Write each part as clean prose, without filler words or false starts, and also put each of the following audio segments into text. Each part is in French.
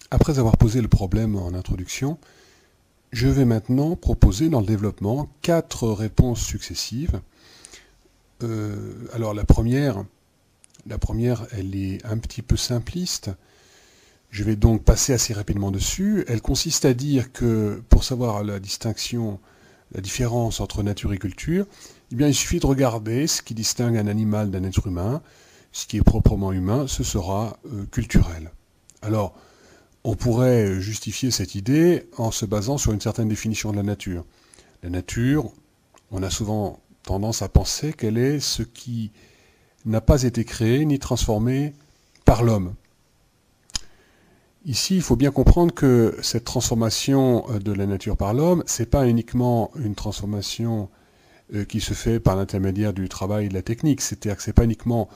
Après avoir posé le problème en introduction, je vais maintenant proposer dans le développement 4 réponses successives. Alors la première, elle est un petit peu simpliste. Je vais donc passer assez rapidement dessus. Elle consiste à dire que pour savoir la différence entre nature et culture, eh bien, il suffit de regarder ce qui distingue un animal d'un être humain. Ce qui est proprement humain, ce sera culturel. Alors, on pourrait justifier cette idée en se basant sur une certaine définition de la nature. La nature, on a souvent tendance à penser qu'elle est ce qui n'a pas été créé ni transformé par l'homme. Ici, il faut bien comprendre que cette transformation de la nature par l'homme, c'est pas uniquement une transformation qui se fait par l'intermédiaire du travail et de la technique. C'est-à-dire que c'est pas uniquement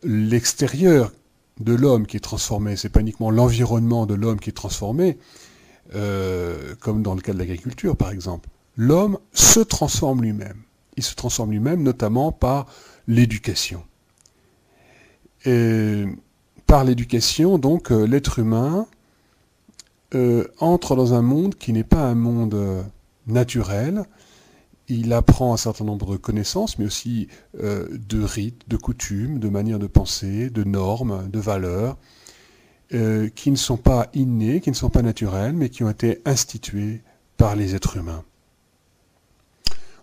l'extérieur de l'homme qui est transformé, c'est pas uniquement l'environnement de l'homme qui est transformé, comme dans le cas de l'agriculture par exemple. L'homme se transforme lui-même. Il se transforme lui-même notamment par l'éducation. Par l'éducation, donc, l'être humain entre dans un monde qui n'est pas un monde naturel. Il apprend un certain nombre de connaissances, mais aussi de rites, de coutumes, de manières de penser, de normes, de valeurs, qui ne sont pas innées, qui ne sont pas naturelles, mais qui ont été instituées par les êtres humains.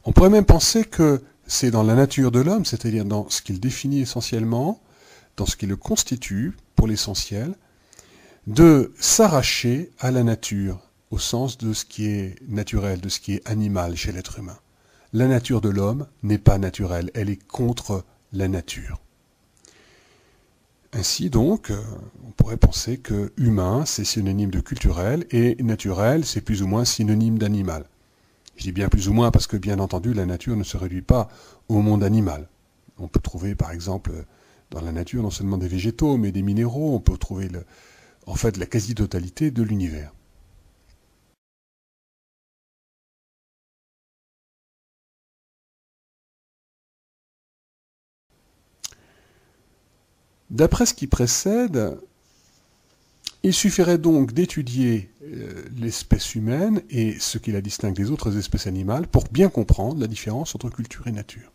On pourrait même penser que c'est dans la nature de l'homme, c'est-à-dire dans ce qu'il définit essentiellement, dans ce qui le constitue, pour l'essentiel, de s'arracher à la nature, au sens de ce qui est naturel, de ce qui est animal chez l'être humain. La nature de l'homme n'est pas naturelle, elle est contre la nature. Ainsi donc, on pourrait penser que humain, c'est synonyme de culturel, et naturel, c'est plus ou moins synonyme d'animal. Je dis bien plus ou moins parce que, bien entendu, la nature ne se réduit pas au monde animal. On peut trouver, par exemple, dans la nature, non seulement des végétaux, mais des minéraux, on peut trouver, en fait, la quasi-totalité de l'univers. D'après ce qui précède, il suffirait donc d'étudier l'espèce humaine et ce qui la distingue des autres espèces animales pour bien comprendre la différence entre culture et nature.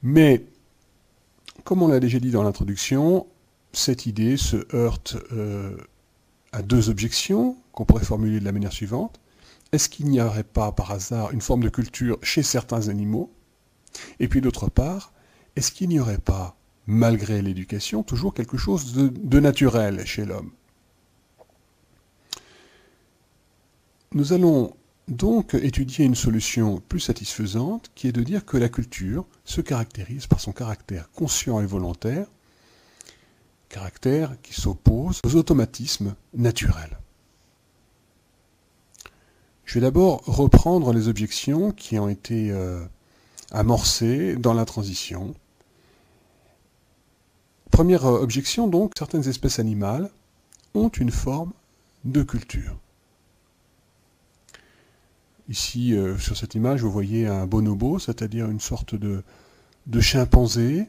Mais, comme on l'a déjà dit dans l'introduction, cette idée se heurte à 2 objections qu'on pourrait formuler de la manière suivante. Est-ce qu'il n'y aurait pas par hasard une forme de culture chez certains animaux? Et puis d'autre part, est-ce qu'il n'y aurait pas, malgré l'éducation, toujours quelque chose de naturel chez l'homme? Nous allons donc étudier une solution plus satisfaisante, qui est de dire que la culture se caractérise par son caractère conscient et volontaire, caractère qui s'oppose aux automatismes naturels. Je vais d'abord reprendre les objections qui ont été amorcées dans la transition. Première objection donc, certaines espèces animales ont une forme de culture. Ici, sur cette image, vous voyez un bonobo, c'est-à-dire une sorte de chimpanzé.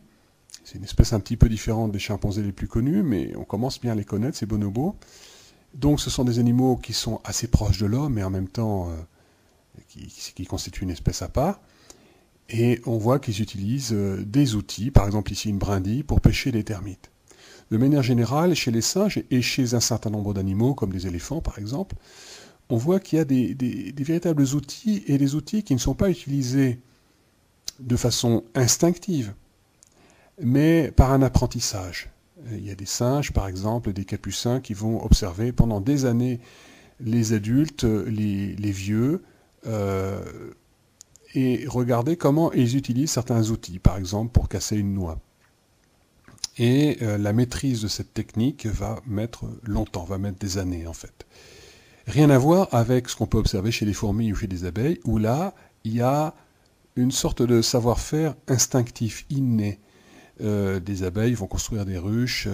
C'est une espèce un petit peu différente des chimpanzés les plus connus, mais on commence bien à les connaître, ces bonobos. Donc ce sont des animaux qui sont assez proches de l'homme, mais en même temps qui constituent une espèce à part. Et on voit qu'ils utilisent des outils, par exemple ici une brindille, pour pêcher les termites. De manière générale, chez les singes et chez un certain nombre d'animaux, comme les éléphants par exemple, on voit qu'il y a des véritables outils, et des outils qui ne sont pas utilisés de façon instinctive, mais par un apprentissage. Il y a des singes, par exemple, des capucins, qui vont observer pendant des années les adultes, les vieux, et regarder comment ils utilisent certains outils, par exemple pour casser une noix. Et la maîtrise de cette technique va mettre longtemps, va mettre des années en fait. Rien à voir avec ce qu'on peut observer chez les fourmis ou chez les abeilles, où là, il y a une sorte de savoir-faire instinctif, inné. Des abeilles vont construire des ruches,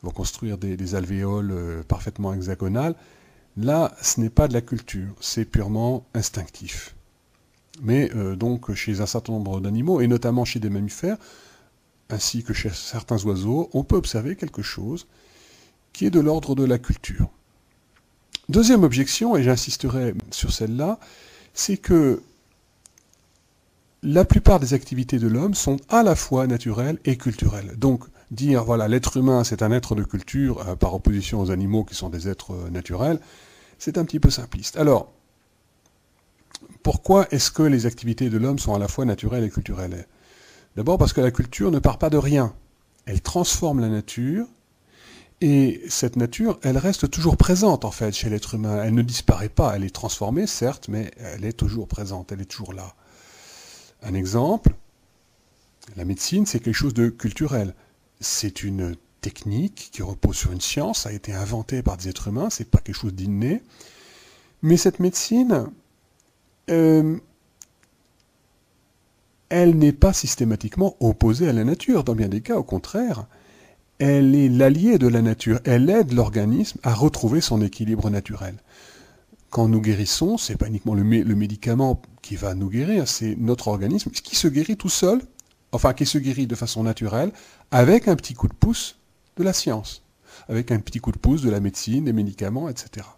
vont construire des alvéoles parfaitement hexagonales. Là, ce n'est pas de la culture, c'est purement instinctif. Mais donc chez un certain nombre d'animaux, et notamment chez des mammifères, ainsi que chez certains oiseaux, on peut observer quelque chose qui est de l'ordre de la culture. Deuxième objection, et j'insisterai sur celle-là, c'est que la plupart des activités de l'homme sont à la fois naturelles et culturelles. Donc, dire, voilà, l'être humain, c'est un être de culture, par opposition aux animaux qui sont des êtres naturels, c'est un petit peu simpliste. Alors, pourquoi est-ce que les activités de l'homme sont à la fois naturelles et culturelles? D'abord parce que la culture ne part pas de rien. Elle transforme la nature, et cette nature, elle reste toujours présente, en fait, chez l'être humain. Elle ne disparaît pas, elle est transformée, certes, mais elle est toujours présente, elle est toujours là. Un exemple, la médecine, c'est quelque chose de culturel. C'est une technique qui repose sur une science, ça a été inventé par des êtres humains, c'est pas quelque chose d'inné. Mais cette médecine, elle n'est pas systématiquement opposée à la nature. Dans bien des cas, au contraire, elle est l'alliée de la nature. Elle aide l'organisme à retrouver son équilibre naturel. Quand nous guérissons, c'est pas uniquement le médicament qui va nous guérir, c'est notre organisme qui se guérit tout seul, enfin qui se guérit de façon naturelle, avec un petit coup de pouce de la science, avec un petit coup de pouce de la médecine, des médicaments, etc.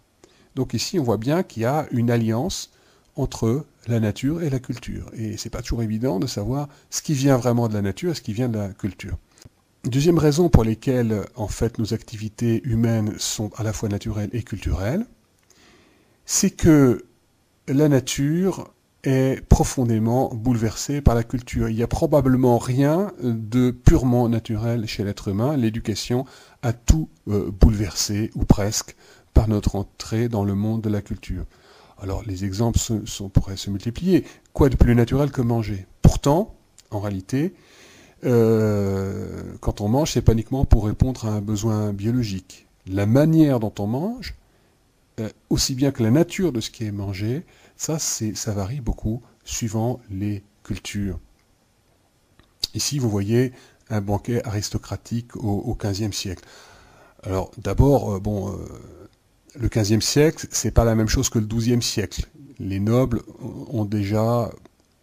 Donc ici, on voit bien qu'il y a une alliance entre la nature et la culture. Et c'est pas toujours évident de savoir ce qui vient vraiment de la nature et ce qui vient de la culture. Deuxième raison pour laquelle, en fait, nos activités humaines sont à la fois naturelles et culturelles, c'est que la nature est profondément bouleversée par la culture. Il n'y a probablement rien de purement naturel chez l'être humain. L'éducation a tout bouleversé, ou presque, par notre entrée dans le monde de la culture. Alors, les exemples pourraient se multiplier. Quoi de plus naturel que manger? Pourtant, en réalité, quand on mange, c'est pas uniquement pour répondre à un besoin biologique. La manière dont on mange, aussi bien que la nature de ce qui est mangé, ça varie beaucoup suivant les cultures. Ici, vous voyez un banquet aristocratique au XVe siècle. Alors, d'abord, le XVe siècle, c'est pas la même chose que le XIIe siècle. Les nobles ont déjà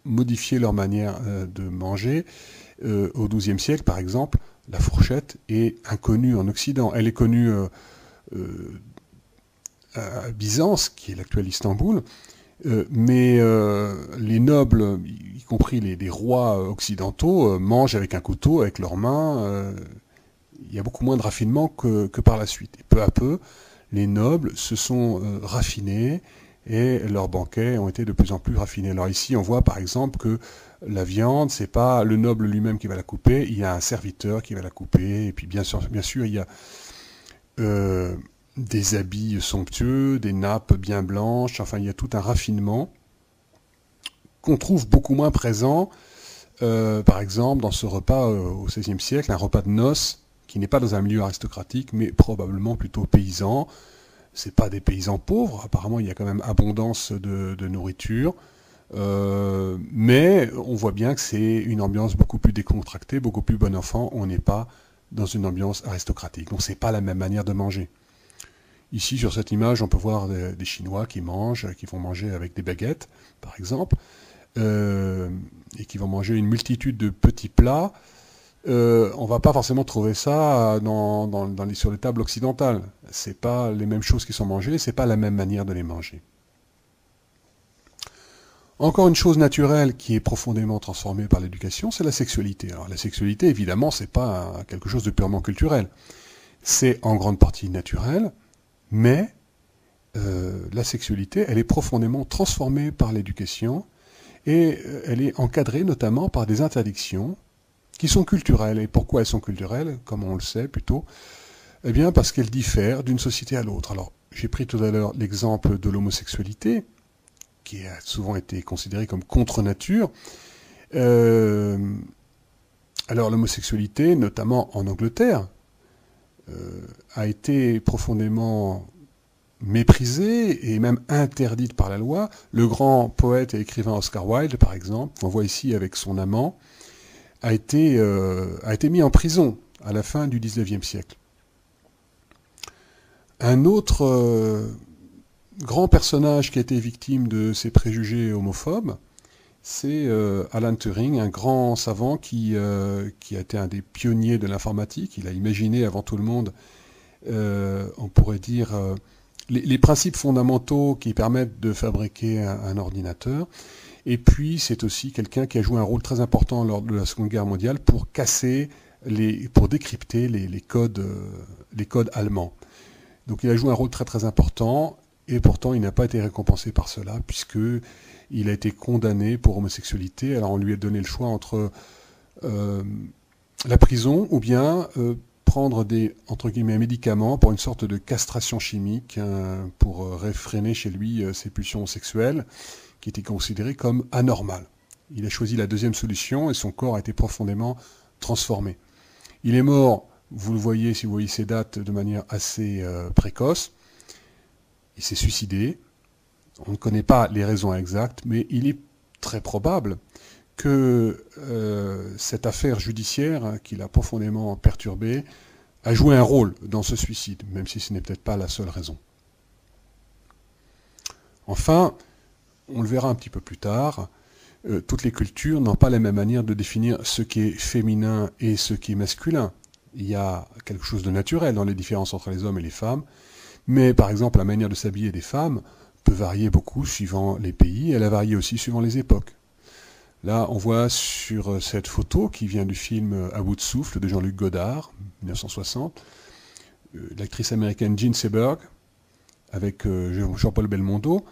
modifié leur manière de manger. Au XIIe siècle, par exemple, la fourchette est inconnue en Occident. Elle est connue à Byzance, qui est l'actuel Istanbul, mais les nobles, y compris les rois occidentaux, mangent avec un couteau, avec leurs mains. Il y a beaucoup moins de raffinement que par la suite. Et peu à peu, les nobles se sont raffinés et leurs banquets ont été de plus en plus raffinés. Alors ici, on voit par exemple que la viande, c'est pas le noble lui-même qui va la couper, il y a un serviteur qui va la couper, et puis bien sûr il y a des habits somptueux, des nappes bien blanches, enfin il y a tout un raffinement qu'on trouve beaucoup moins présent, par exemple dans ce repas au XVIe siècle, un repas de noces qui n'est pas dans un milieu aristocratique, mais probablement plutôt paysan. C'est pas des paysans pauvres, apparemment il y a quand même abondance de nourriture, mais on voit bien que c'est une ambiance beaucoup plus décontractée, beaucoup plus bon enfant, on n'est pas dans une ambiance aristocratique, donc c'est pas la même manière de manger. Ici, sur cette image, on peut voir des Chinois qui vont manger avec des baguettes, par exemple, et qui vont manger une multitude de petits plats. On va pas forcément trouver ça sur les tables occidentales. C'est pas les mêmes choses qui sont mangées, c'est pas la même manière de les manger. Encore une chose naturelle qui est profondément transformée par l'éducation, c'est la sexualité. Alors la sexualité, évidemment, c'est pas quelque chose de purement culturel. C'est en grande partie naturel, mais la sexualité, elle est profondément transformée par l'éducation et elle est encadrée notamment par des interdictions qui sont culturelles. Et pourquoi elles sont culturelles, comme on le sait plutôt? Eh bien parce qu'elles diffèrent d'une société à l'autre. Alors, j'ai pris tout à l'heure l'exemple de l'homosexualité, qui a souvent été considérée comme contre-nature. Alors l'homosexualité, notamment en Angleterre, a été profondément méprisée et même interdite par la loi. Le grand poète et écrivain Oscar Wilde, par exemple, qu'on voit ici avec son amant, a été mis en prison à la fin du XIXe siècle. Un autre grand personnage qui a été victime de ces préjugés homophobes, c'est Alan Turing, un grand savant qui a été un des pionniers de l'informatique. Il a imaginé avant tout le monde on pourrait dire, les principes fondamentaux qui permettent de fabriquer un ordinateur. Et puis, c'est aussi quelqu'un qui a joué un rôle très important lors de la Seconde Guerre mondiale pour casser, pour décrypter les codes allemands. Donc, il a joué un rôle très très important, et pourtant, il n'a pas été récompensé par cela, puisqu'il a été condamné pour homosexualité. Alors, on lui a donné le choix entre la prison ou bien prendre des, entre guillemets, médicaments pour une sorte de castration chimique pour réfréner chez lui ses pulsions sexuelles, qui étaient considérées comme anormales. Il a choisi la deuxième solution et son corps a été profondément transformé. Il est mort, vous le voyez si vous voyez ces dates, de manière assez précoce. Il s'est suicidé. On ne connaît pas les raisons exactes, mais il est très probable que cette affaire judiciaire qui l'a profondément perturbé a joué un rôle dans ce suicide, même si ce n'est peut-être pas la seule raison. Enfin, on le verra un petit peu plus tard, toutes les cultures n'ont pas la même manière de définir ce qui est féminin et ce qui est masculin. Il y a quelque chose de naturel dans les différences entre les hommes et les femmes, mais par exemple la manière de s'habiller des femmes peut varier beaucoup suivant les pays, elle a varié aussi suivant les époques. Là, on voit sur cette photo qui vient du film À bout de souffle de Jean-Luc Godard, 1960, l'actrice américaine Jean Seberg avec Jean-Paul Belmondo.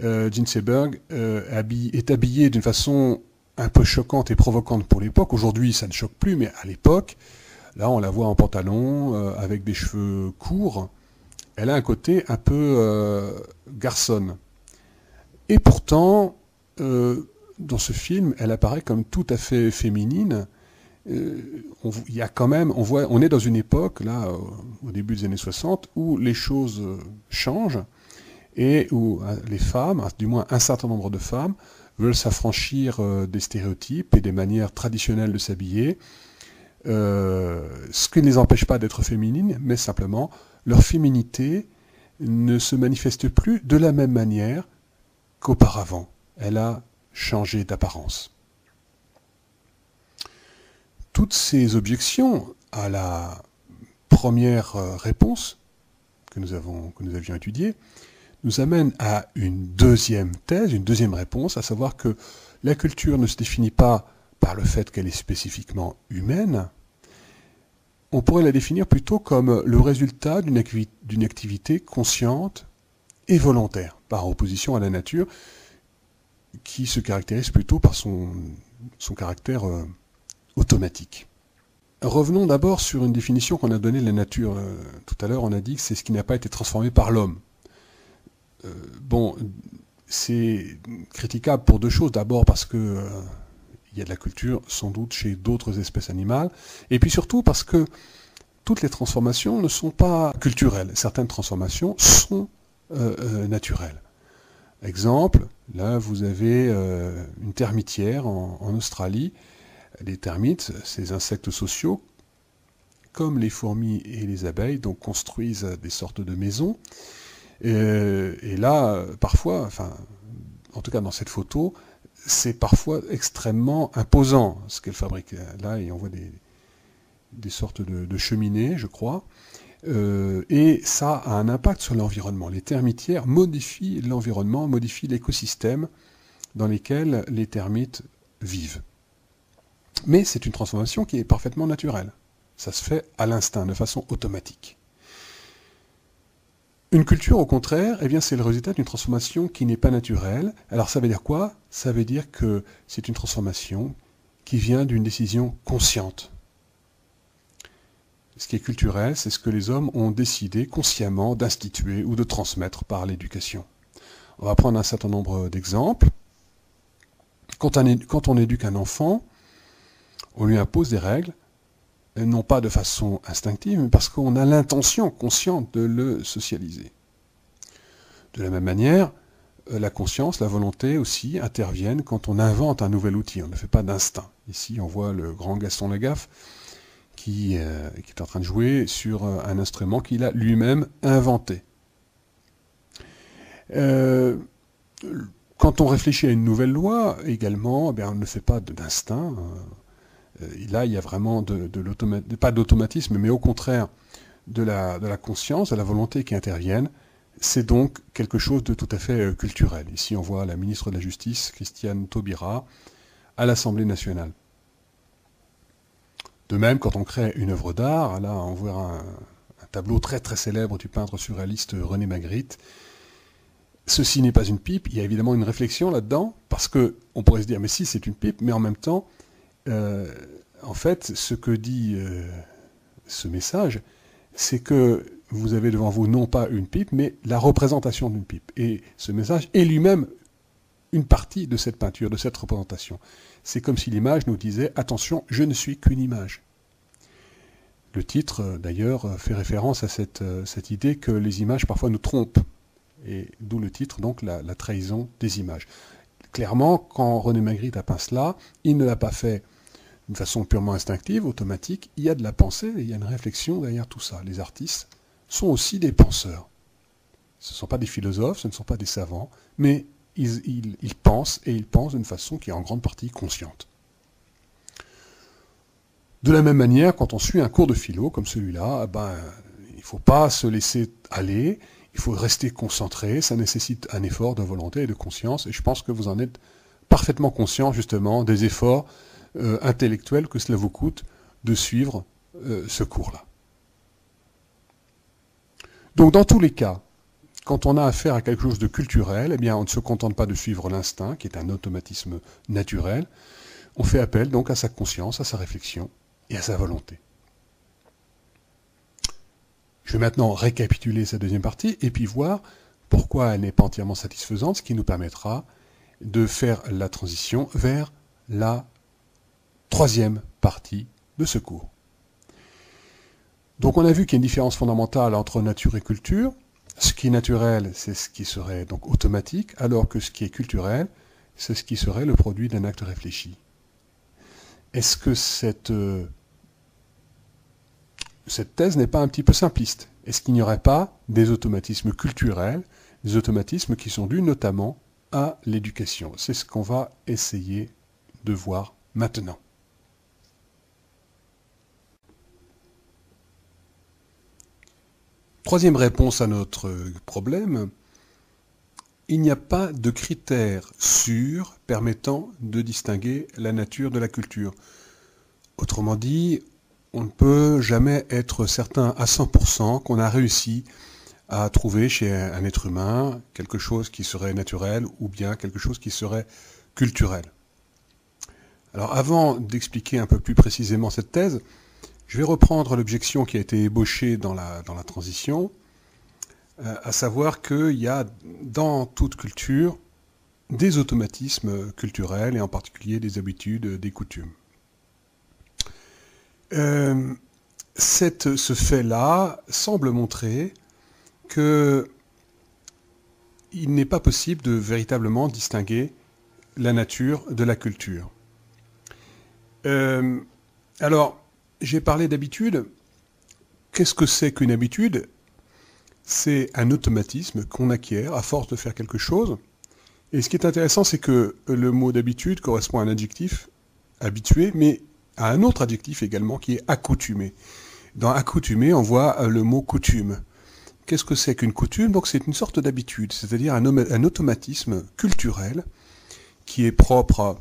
Jean Seberg est habillée d'une façon un peu choquante et provocante pour l'époque. Aujourd'hui, ça ne choque plus, mais à l'époque, là, on la voit en pantalon, avec des cheveux courts. Elle a un côté un peu garçonne. Et pourtant, dans ce film, elle apparaît comme tout à fait féminine. Il y a quand même, on est dans une époque, là, au début des années 60, où les choses changent et où les femmes, du moins un certain nombre de femmes, veulent s'affranchir des stéréotypes et des manières traditionnelles de s'habiller, ce qui ne les empêche pas d'être féminines, mais simplement leur féminité ne se manifeste plus de la même manière qu'auparavant. Elle a changé d'apparence. Toutes ces objections à la première réponse que nous avions étudiée nous amènent à une deuxième thèse, une deuxième réponse, à savoir que la culture ne se définit pas par le fait qu'elle est spécifiquement humaine. On pourrait la définir plutôt comme le résultat d'une activité consciente et volontaire, par opposition à la nature, qui se caractérise plutôt par son caractère automatique. Revenons d'abord sur une définition qu'on a donnée de la nature. Tout à l'heure, on a dit que c'est ce qui n'a pas été transformé par l'homme. Bon, c'est critiquable pour deux choses. D'abord parce que il y a de la culture, sans doute, chez d'autres espèces animales. Et puis surtout parce que toutes les transformations ne sont pas culturelles. Certaines transformations sont naturelles. Exemple, là vous avez une termitière en Australie. Les termites, ces insectes sociaux, comme les fourmis et les abeilles, donc construisent des sortes de maisons. Et là, parfois, enfin, en tout cas dans cette photo, c'est parfois extrêmement imposant ce qu'elles fabriquent. Là, on voit des sortes de cheminées, je crois. Et ça a un impact sur l'environnement. Les termitières modifient l'environnement, modifient l'écosystème dans lequel les termites vivent. Mais c'est une transformation qui est parfaitement naturelle. Ça se fait à l'instinct, de façon automatique. Une culture, au contraire, eh bien, c'est le résultat d'une transformation qui n'est pas naturelle. Alors ça veut dire quoi? Ça veut dire que c'est une transformation qui vient d'une décision consciente. Ce qui est culturel, c'est ce que les hommes ont décidé consciemment d'instituer ou de transmettre par l'éducation. On va prendre un certain nombre d'exemples. Quand on éduque un enfant, on lui impose des règles, non pas de façon instinctive, mais parce qu'on a l'intention consciente de le socialiser. De la même manière, la conscience, la volonté aussi interviennent quand on invente un nouvel outil. On ne fait pas d'instinct. Ici, on voit le grand Gaston Lagaffe qui est en train de jouer sur un instrument qu'il a lui-même inventé. Quand on réfléchit à une nouvelle loi, également, on ne fait pas d'instinct. Là, il y a vraiment pas d'automatisme, mais au contraire, de la conscience, de la volonté qui interviennent. C'est donc quelque chose de tout à fait culturel. Ici, on voit la ministre de la Justice, Christiane Taubira, à l'Assemblée nationale. De même, quand on crée une œuvre d'art, là, on voit un tableau très très célèbre du peintre surréaliste René Magritte. Ceci n'est pas une pipe. Il y a évidemment une réflexion là-dedans, parce que on pourrait se dire, mais si, c'est une pipe, mais en même temps, en fait, ce que dit ce message, c'est que vous avez devant vous non pas une pipe, mais la représentation d'une pipe. Et ce message est lui-même une partie de cette peinture, de cette représentation. C'est comme si l'image nous disait « Attention, je ne suis qu'une image ». Le titre, d'ailleurs, fait référence à cette idée que les images parfois nous trompent. Et d'où le titre, donc, la trahison des images. Clairement, quand René Magritte a peint cela, il ne l'a pas fait d'une façon purement instinctive, automatique. Il y a de la pensée, il y a une réflexion derrière tout ça. Les artistes sont aussi des penseurs. Ce ne sont pas des philosophes, ce ne sont pas des savants, mais ils pensent, et ils pensent d'une façon qui est en grande partie consciente. De la même manière, quand on suit un cours de philo comme celui-là, il ne faut pas se laisser aller, il faut rester concentré, ça nécessite un effort de volonté et de conscience, et je pense que vous en êtes parfaitement conscient justement des efforts intellectuels que cela vous coûte de suivre ce cours-là. Donc dans tous les cas, quand on a affaire à quelque chose de culturel, eh bien on ne se contente pas de suivre l'instinct, qui est un automatisme naturel, on fait appel donc à sa conscience, à sa réflexion et à sa volonté. Je vais maintenant récapituler cette deuxième partie et puis voir pourquoi elle n'est pas entièrement satisfaisante, ce qui nous permettra de faire la transition vers la troisième partie de ce cours. Donc on a vu qu'il y a une différence fondamentale entre nature et culture. Ce qui est naturel, c'est ce qui serait donc automatique, alors que ce qui est culturel, c'est ce qui serait le produit d'un acte réfléchi. Est-ce que cette thèse n'est pas un petit peu simpliste? Est-ce qu'il n'y aurait pas des automatismes culturels, des automatismes qui sont dus notamment à l'éducation? C'est ce qu'on va essayer de voir maintenant. Troisième réponse à notre problème, il n'y a pas de critères sûrs permettant de distinguer la nature de la culture. Autrement dit, on ne peut jamais être certain à 100% qu'on a réussi à trouver chez un être humain quelque chose qui serait naturel ou bien quelque chose qui serait culturel. Alors avant d'expliquer un peu plus précisément cette thèse, je vais reprendre l'objection qui a été ébauchée dans la transition, à savoir qu'il y a dans toute culture des automatismes culturels et en particulier des habitudes, des coutumes. Ce fait-là semble montrer qu'il n'est pas possible de véritablement distinguer la nature de la culture. Alors, j'ai parlé d'habitude. Qu'est-ce que c'est qu'une habitude? C'est un automatisme qu'on acquiert à force de faire quelque chose. Et ce qui est intéressant, c'est que le mot d'habitude correspond à un adjectif, habitué, mais à un autre adjectif également qui est accoutumé. Dans accoutumé, on voit le mot coutume. Qu'est-ce que c'est qu'une coutume? Donc c'est une sorte d'habitude, c'est-à-dire un automatisme culturel qui est propre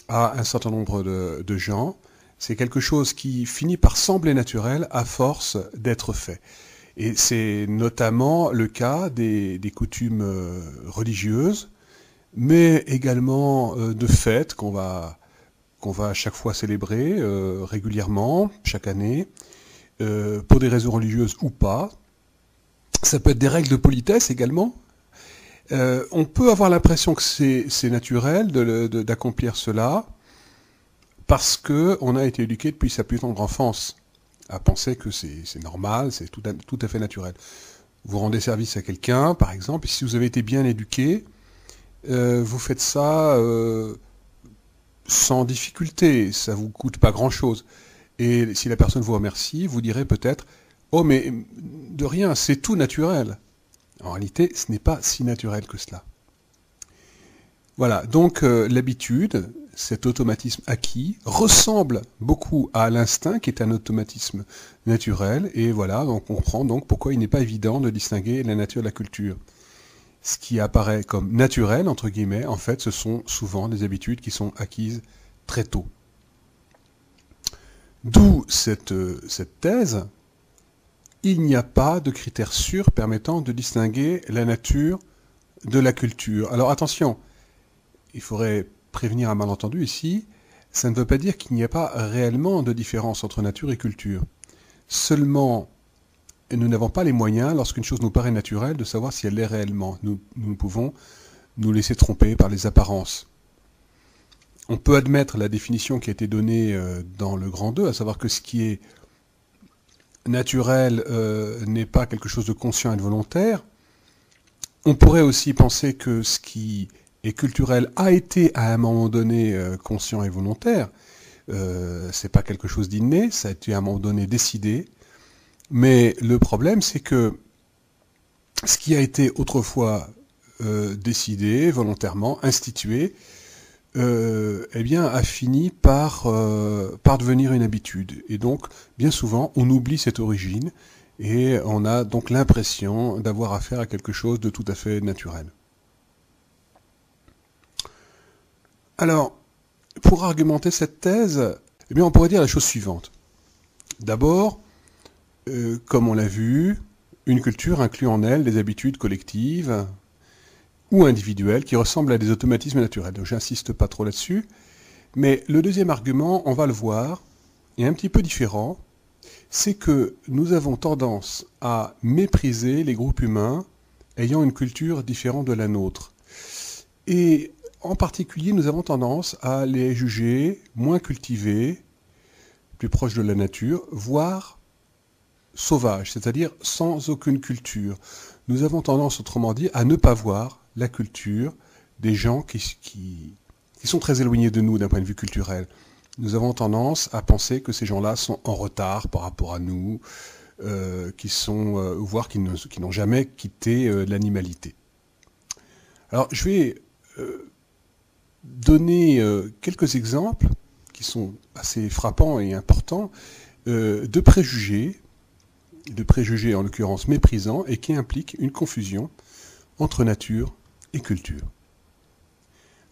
à un certain nombre de gens. C'est quelque chose qui finit par sembler naturel à force d'être fait. Et c'est notamment le cas des coutumes religieuses, mais également de fêtes qu'on va à chaque fois célébrer régulièrement, chaque année, pour des raisons religieuses ou pas. Ça peut être des règles de politesse également. On peut avoir l'impression que c'est naturel d'accomplir cela, parce qu'on a été éduqué depuis sa plus tendre enfance à penser que c'est normal, c'est tout à fait naturel. Vous rendez service à quelqu'un, par exemple, et si vous avez été bien éduqué, vous faites ça sans difficulté, ça vous coûte pas grand-chose. Et si la personne vous remercie, vous direz peut-être « Oh, mais de rien, c'est tout naturel ». En réalité, ce n'est pas si naturel que cela. Voilà, donc l'habitude, cet automatisme acquis ressemble beaucoup à l'instinct, qui est un automatisme naturel, et voilà, donc on comprend donc pourquoi il n'est pas évident de distinguer la nature de la culture. Ce qui apparaît comme naturel, entre guillemets, en fait, ce sont souvent des habitudes qui sont acquises très tôt. D'où cette thèse, il n'y a pas de critères sûrs permettant de distinguer la nature de la culture. Alors attention, il faudrait prévenir un malentendu ici, ça ne veut pas dire qu'il n'y a pas réellement de différence entre nature et culture. Seulement, nous n'avons pas les moyens, lorsqu'une chose nous paraît naturelle, de savoir si elle l'est réellement. Nous pouvons nous laisser tromper par les apparences. On peut admettre la définition qui a été donnée dans le grand 2, à savoir que ce qui est naturel n'est pas quelque chose de conscient et de volontaire. On pourrait aussi penser que ce qui est culturel a été à un moment donné conscient et volontaire. C'est pas quelque chose d'inné, ça a été à un moment donné décidé. Mais le problème, c'est que ce qui a été autrefois décidé, volontairement, institué, eh bien, a fini par devenir une habitude. Et donc, bien souvent, on oublie cette origine et on a donc l'impression d'avoir affaire à quelque chose de tout à fait naturel. Alors, pour argumenter cette thèse, eh bien, on pourrait dire la chose suivante. D'abord, comme on l'a vu, une culture inclut en elle des habitudes collectives ou individuelles qui ressemblent à des automatismes naturels. Donc j'insiste pas trop là-dessus. Mais le deuxième argument, on va le voir, est un petit peu différent. C'est que nous avons tendance à mépriser les groupes humains ayant une culture différente de la nôtre. Et en particulier, nous avons tendance à les juger moins cultivés, plus proches de la nature, voire sauvages, c'est-à-dire sans aucune culture. Nous avons tendance, autrement dit, à ne pas voir la culture des gens qui sont très éloignés de nous d'un point de vue culturel. Nous avons tendance à penser que ces gens-là sont en retard par rapport à nous, voire qui n'ont jamais quitté l'animalité. Alors, je vais donner quelques exemples qui sont assez frappants et importants de préjugés en l'occurrence méprisants, et qui impliquent une confusion entre nature et culture.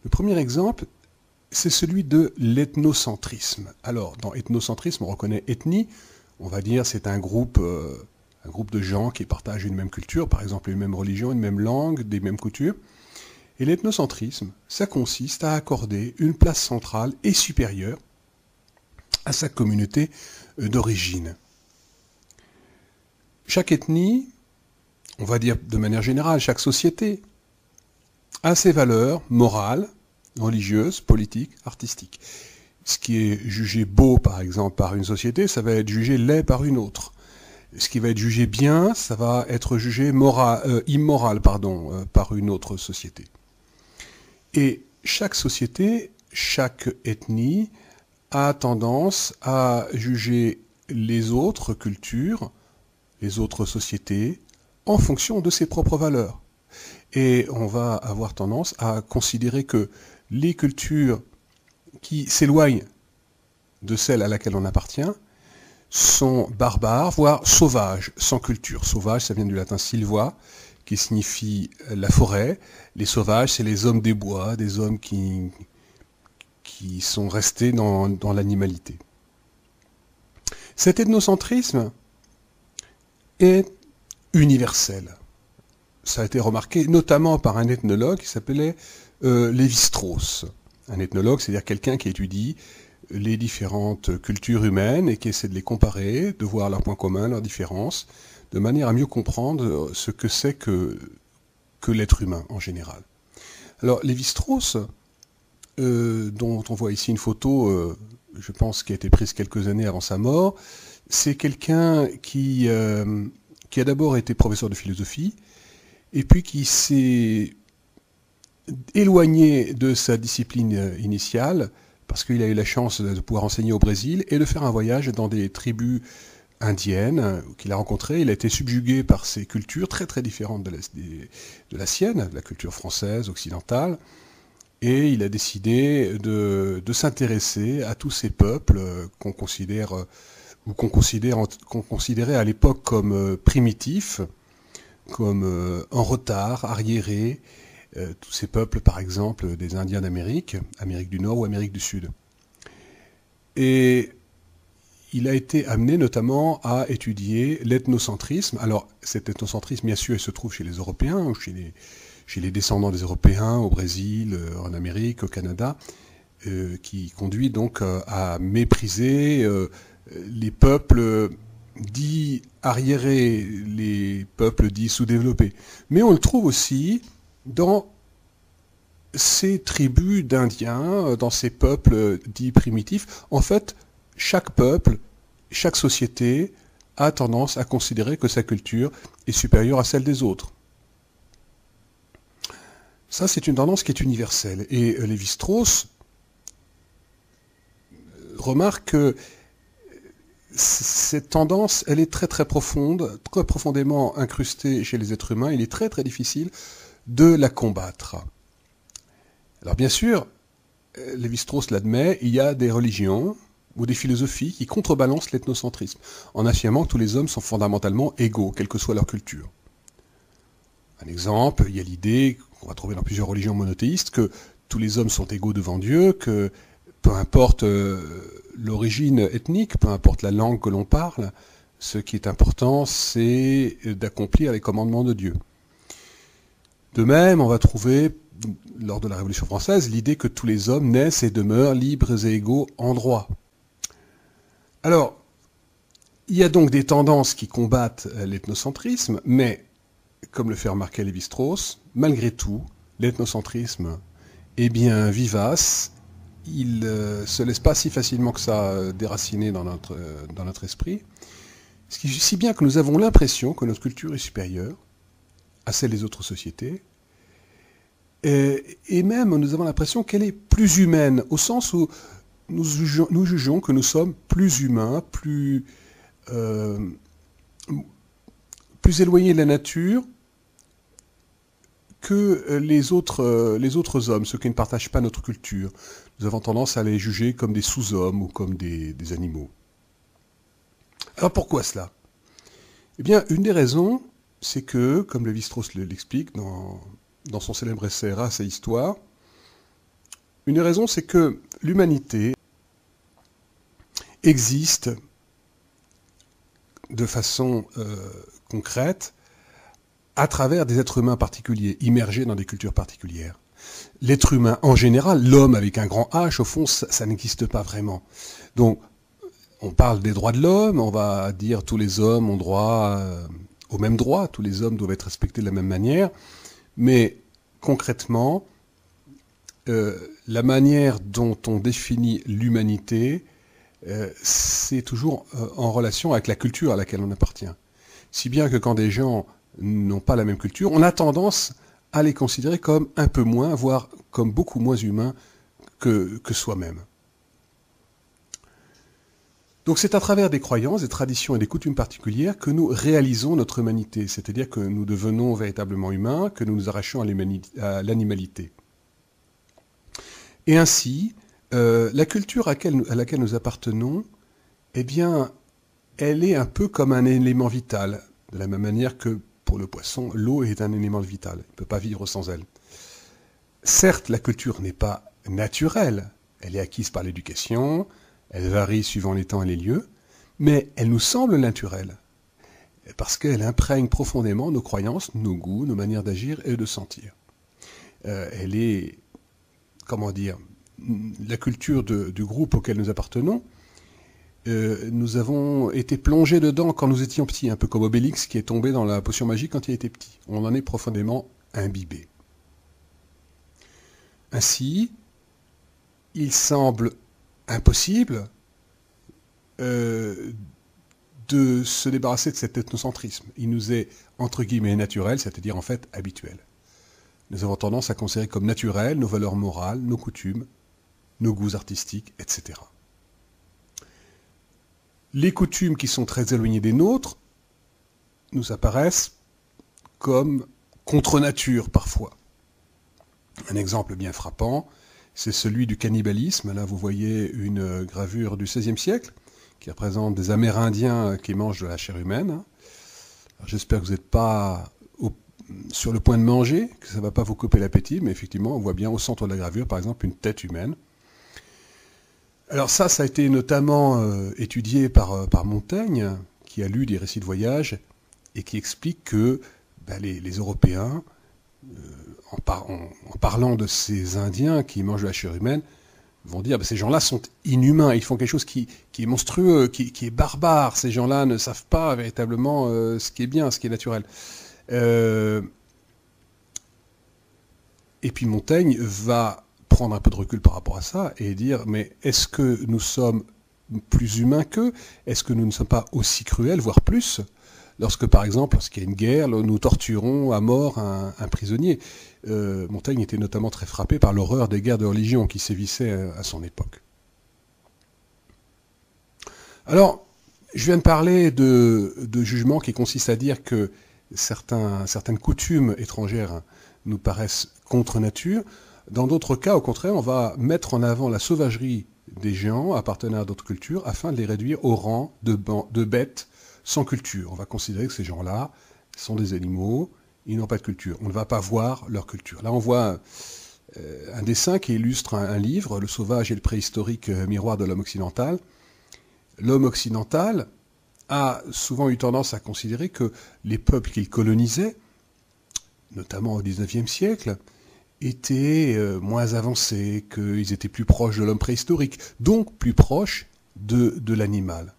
Le premier exemple, c'est celui de l'ethnocentrisme. Alors, dans ethnocentrisme, on reconnaît ethnie, on va dire c'est un groupe de gens qui partagent une même culture, par exemple une même religion, une même langue, des mêmes coutumes. Et l'ethnocentrisme, ça consiste à accorder une place centrale et supérieure à sa communauté d'origine. Chaque ethnie, on va dire de manière générale, chaque société, a ses valeurs morales, religieuses, politiques, artistiques. Ce qui est jugé beau, par exemple, par une société, ça va être jugé laid par une autre. Ce qui va être jugé bien, ça va être jugé immoral par une autre société. Et chaque société, chaque ethnie a tendance à juger les autres cultures, les autres sociétés, en fonction de ses propres valeurs. Et on va avoir tendance à considérer que les cultures qui s'éloignent de celle à laquelle on appartient sont barbares, voire sauvages, sans culture. Sauvage, ça vient du latin silva, qui signifie la forêt. Les sauvages, c'est les hommes des bois, des hommes qui sont restés dans l'animalité. Cet ethnocentrisme est universel. Ça a été remarqué notamment par un ethnologue qui s'appelait Lévi-Strauss. Un ethnologue, c'est-à-dire quelqu'un qui étudie les différentes cultures humaines et qui essaie de les comparer, de voir leurs points communs, leurs différences, de manière à mieux comprendre ce que c'est que l'être humain en général. Alors Lévi-Strauss, dont on voit ici une photo, je pense qui a été prise quelques années avant sa mort, c'est quelqu'un qui a d'abord été professeur de philosophie, et puis qui s'est éloigné de sa discipline initiale, parce qu'il a eu la chance de pouvoir enseigner au Brésil, et de faire un voyage dans des tribus indiennes qu'il a rencontrées. Il a été subjugué par ces cultures très très différentes de la sienne, la culture française, occidentale, et il a décidé de s'intéresser à tous ces peuples qu'on considère ou qu'on considérait à l'époque comme primitifs, comme en retard, arriérés, tous ces peuples par exemple des Indiens d'Amérique, Amérique du Nord ou Amérique du Sud. Et il a été amené notamment à étudier l'ethnocentrisme. Alors cet ethnocentrisme, bien sûr, il se trouve chez les Européens, ou chez les descendants des Européens, au Brésil, en Amérique, au Canada, qui conduit donc à mépriser les peuples dits arriérés, les peuples dits sous-développés. Mais on le trouve aussi dans ces tribus d'Indiens, dans ces peuples dits primitifs. En fait, chaque peuple, chaque société a tendance à considérer que sa culture est supérieure à celle des autres. Ça, c'est une tendance qui est universelle. Et Lévi-Strauss remarque que cette tendance, elle est très très profonde, très profondément incrustée chez les êtres humains. Il est très très difficile de la combattre. Alors bien sûr, Lévi-Strauss l'admet, il y a des religions ou des philosophies qui contrebalancent l'ethnocentrisme, en affirmant que tous les hommes sont fondamentalement égaux, quelle que soit leur culture. Un exemple, il y a l'idée, qu'on va trouver dans plusieurs religions monothéistes, que tous les hommes sont égaux devant Dieu, que peu importe l'origine ethnique, peu importe la langue que l'on parle, ce qui est important, c'est d'accomplir les commandements de Dieu. De même, on va trouver, lors de la Révolution française, l'idée que tous les hommes naissent et demeurent libres et égaux en droit. Alors, il y a donc des tendances qui combattent l'ethnocentrisme, mais, comme le fait remarquer Lévi-Strauss, malgré tout, l'ethnocentrisme est bien vivace, il ne se laisse pas si facilement que ça déraciner dans notre esprit, si bien que nous avons l'impression que notre culture est supérieure à celle des autres sociétés, et même nous avons l'impression qu'elle est plus humaine, au sens où nous jugeons que nous sommes plus humains, plus éloignés de la nature que les autres hommes, ceux qui ne partagent pas notre culture. Nous avons tendance à les juger comme des sous-hommes ou comme des animaux. Alors pourquoi cela? Eh bien, une des raisons, c'est que, comme Lévi-Strauss l'explique dans son célèbre essai « Race et Histoire », une des raisons, c'est que l'humanité existe de façon concrète à travers des êtres humains particuliers, immergés dans des cultures particulières. L'être humain en général, l'homme avec un grand H, au fond, ça n'existe pas vraiment. Donc, on parle des droits de l'homme, on va dire tous les hommes ont droit aux mêmes droits, tous les hommes doivent être respectés de la même manière, mais concrètement, la manière dont on définit l'humanité, c'est toujours en relation avec la culture à laquelle on appartient. Si bien que quand des gens n'ont pas la même culture, on a tendance à les considérer comme un peu moins, voire comme beaucoup moins humains que soi-même. Donc c'est à travers des croyances, des traditions et des coutumes particulières que nous réalisons notre humanité, c'est-à-dire que nous devenons véritablement humains, que nous nous arrachons à l'animalité. Et ainsi, la culture à laquelle nous appartenons, eh bien, elle est un peu comme un élément vital, de la même manière que pour le poisson, l'eau est un élément vital, il ne peut pas vivre sans elle. Certes, la culture n'est pas naturelle, elle est acquise par l'éducation, elle varie suivant les temps et les lieux, mais elle nous semble naturelle, parce qu'elle imprègne profondément nos croyances, nos goûts, nos manières d'agir et de sentir. Elle est, comment dire, la culture du groupe auquel nous appartenons. Nous avons été plongés dedans quand nous étions petits, un peu comme Obélix qui est tombé dans la potion magique quand il était petit. On en est profondément imbibé. Ainsi, il semble impossible de se débarrasser de cet ethnocentrisme. Il nous est, entre guillemets, naturel, c'est-à-dire en fait habituel. Nous avons tendance à considérer comme naturels nos valeurs morales, nos coutumes, nos goûts artistiques, etc. Les coutumes qui sont très éloignées des nôtres nous apparaissent comme contre nature parfois. Un exemple bien frappant, c'est celui du cannibalisme. Là, vous voyez une gravure du XVIe siècle qui représente des Amérindiens qui mangent de la chair humaine. J'espère que vous n'êtes pas sur le point de manger, que ça ne va pas vous couper l'appétit, mais effectivement, on voit bien au centre de la gravure, par exemple, une tête humaine. Alors ça a été notamment étudié par Montaigne, qui a lu des récits de voyage et qui explique que les Européens, en parlant de ces Indiens qui mangent de la chair humaine, vont dire ces gens-là sont inhumains, ils font quelque chose qui est monstrueux, qui est barbare. Ces gens-là ne savent pas véritablement ce qui est bien, ce qui est naturel. Et puis Montaigne va prendre un peu de recul par rapport à ça et dire mais est-ce que nous sommes plus humains qu'eux? Est-ce que nous ne sommes pas aussi cruels, voire plus, lorsque par exemple, lorsqu'il y a une guerre, nous torturons à mort un prisonnier? Montaigne était notamment très frappé par l'horreur des guerres de religion qui sévissaient à son époque. Alors, je viens de parler de jugement qui consiste à dire que certaines coutumes étrangères nous paraissent contre nature. Dans d'autres cas, au contraire, on va mettre en avant la sauvagerie des gens appartenant à d'autres cultures afin de les réduire au rang de bêtes sans culture. On va considérer que ces gens-là sont des animaux, ils n'ont pas de culture. On ne va pas voir leur culture. Là, on voit un dessin qui illustre un livre, Le sauvage et le préhistorique, miroir de l'homme occidental. L'homme occidental a souvent eu tendance à considérer que les peuples qu'il colonisait, notamment au XIXe siècle, étaient moins avancés, qu'ils étaient plus proches de l'homme préhistorique, donc plus proches de l'animal.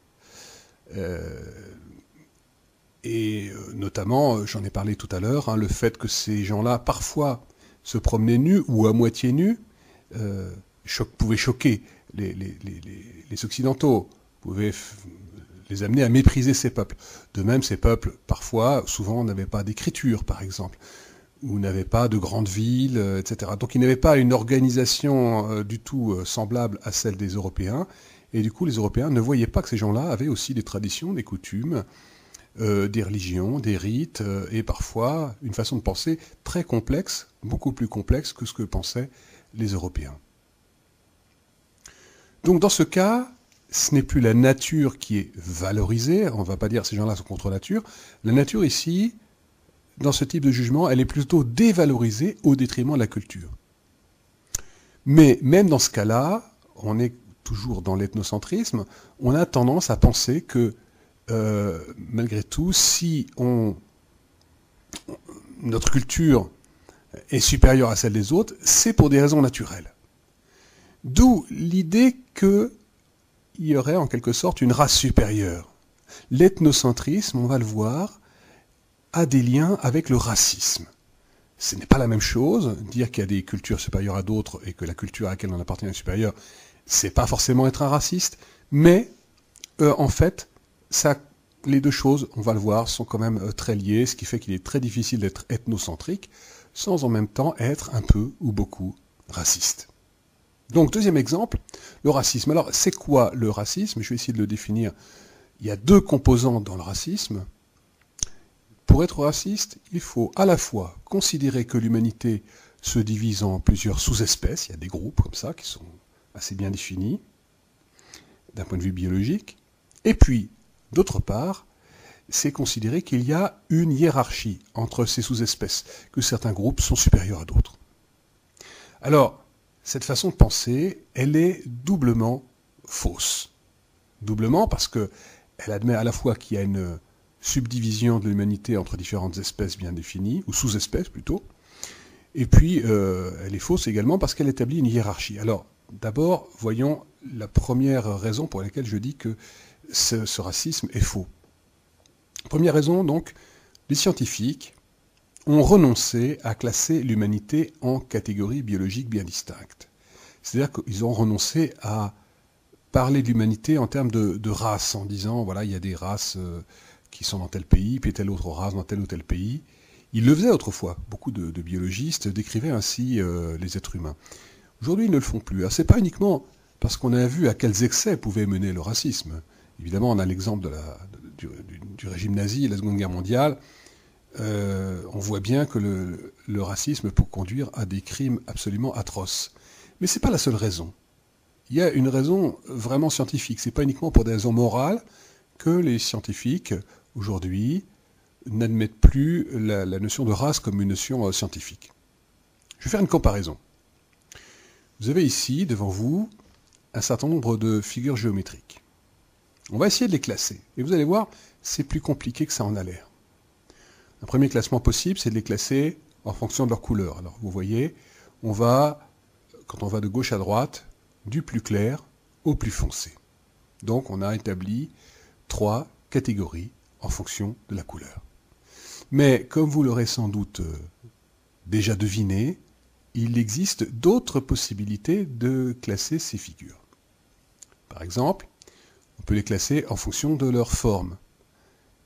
Et notamment, j'en ai parlé tout à l'heure, le fait que ces gens-là, parfois, se promenaient nus ou à moitié nus, pouvait choquer les Occidentaux, pouvait les amener à mépriser ces peuples. De même, ces peuples, parfois, souvent, n'avaient pas d'écriture, par exemple, ou n'avaient pas de grandes villes, etc. Donc ils n'avaient pas une organisation du tout semblable à celle des Européens, et du coup, les Européens ne voyaient pas que ces gens-là avaient aussi des traditions, des coutumes, des religions, des rites, et parfois une façon de penser très complexe, beaucoup plus complexe que ce que pensaient les Européens. Donc dans ce cas, ce n'est plus la nature qui est valorisée, on ne va pas dire ces gens-là sont contre nature, la nature ici, dans ce type de jugement, elle est plutôt dévalorisée au détriment de la culture. Mais même dans ce cas-là, on est toujours dans l'ethnocentrisme, on a tendance à penser que malgré tout, si notre culture est supérieure à celle des autres, c'est pour des raisons naturelles. D'où l'idée qu'il y aurait en quelque sorte une race supérieure. L'ethnocentrisme, on va le voir, a des liens avec le racisme. Ce n'est pas la même chose, dire qu'il y a des cultures supérieures à d'autres et que la culture à laquelle on appartient est supérieure, c'est pas forcément être un raciste, mais en fait, les deux choses, on va le voir, sont quand même très liées, ce qui fait qu'il est très difficile d'être ethnocentrique, sans en même temps être un peu ou beaucoup raciste. Donc, deuxième exemple, le racisme. Alors, c'est quoi le racisme? Je vais essayer de le définir. Il y a deux composants dans le racisme. Pour être raciste, il faut à la fois considérer que l'humanité se divise en plusieurs sous-espèces, il y a des groupes comme ça qui sont assez bien définis d'un point de vue biologique, et puis, d'autre part, c'est considérer qu'il y a une hiérarchie entre ces sous-espèces, que certains groupes sont supérieurs à d'autres. Alors, cette façon de penser, elle est doublement fausse. Doublement parce qu'elle admet à la fois qu'il y a une subdivision de l'humanité entre différentes espèces bien définies, ou sous-espèces plutôt, et puis elle est fausse également parce qu'elle établit une hiérarchie. Alors, d'abord, voyons la première raison pour laquelle je dis que ce racisme est faux. Première raison, donc, les scientifiques ont renoncé à classer l'humanité en catégories biologiques bien distinctes. C'est-à-dire qu'ils ont renoncé à parler de l'humanité en termes de races, en disant, voilà, il y a des races qui sont dans tel pays, puis telle autre race dans tel ou tel pays. Ils le faisaient autrefois. Beaucoup de biologistes décrivaient ainsi les êtres humains. Aujourd'hui, ils ne le font plus. Alors, c'est pas uniquement parce qu'on a vu à quels excès pouvait mener le racisme. Évidemment, on a l'exemple du régime nazi et la Seconde Guerre mondiale. On on voit bien que le racisme peut conduire à des crimes absolument atroces. Mais ce n'est pas la seule raison. Il y a une raison vraiment scientifique. Ce n'est pas uniquement pour des raisons morales que les scientifiques, aujourd'hui, n'admettent plus la notion de race comme une notion scientifique. Je vais faire une comparaison. Vous avez ici, devant vous, un certain nombre de figures géométriques. On va essayer de les classer. Et vous allez voir, c'est plus compliqué que ça en a l'air. Un premier classement possible, c'est de les classer en fonction de leur couleur. Alors, vous voyez, quand on va de gauche à droite, du plus clair au plus foncé. Donc, on a établi 3 catégories en fonction de la couleur. Mais, comme vous l'aurez sans doute déjà deviné, il existe d'autres possibilités de classer ces figures. Par exemple, on peut les classer en fonction de leur forme.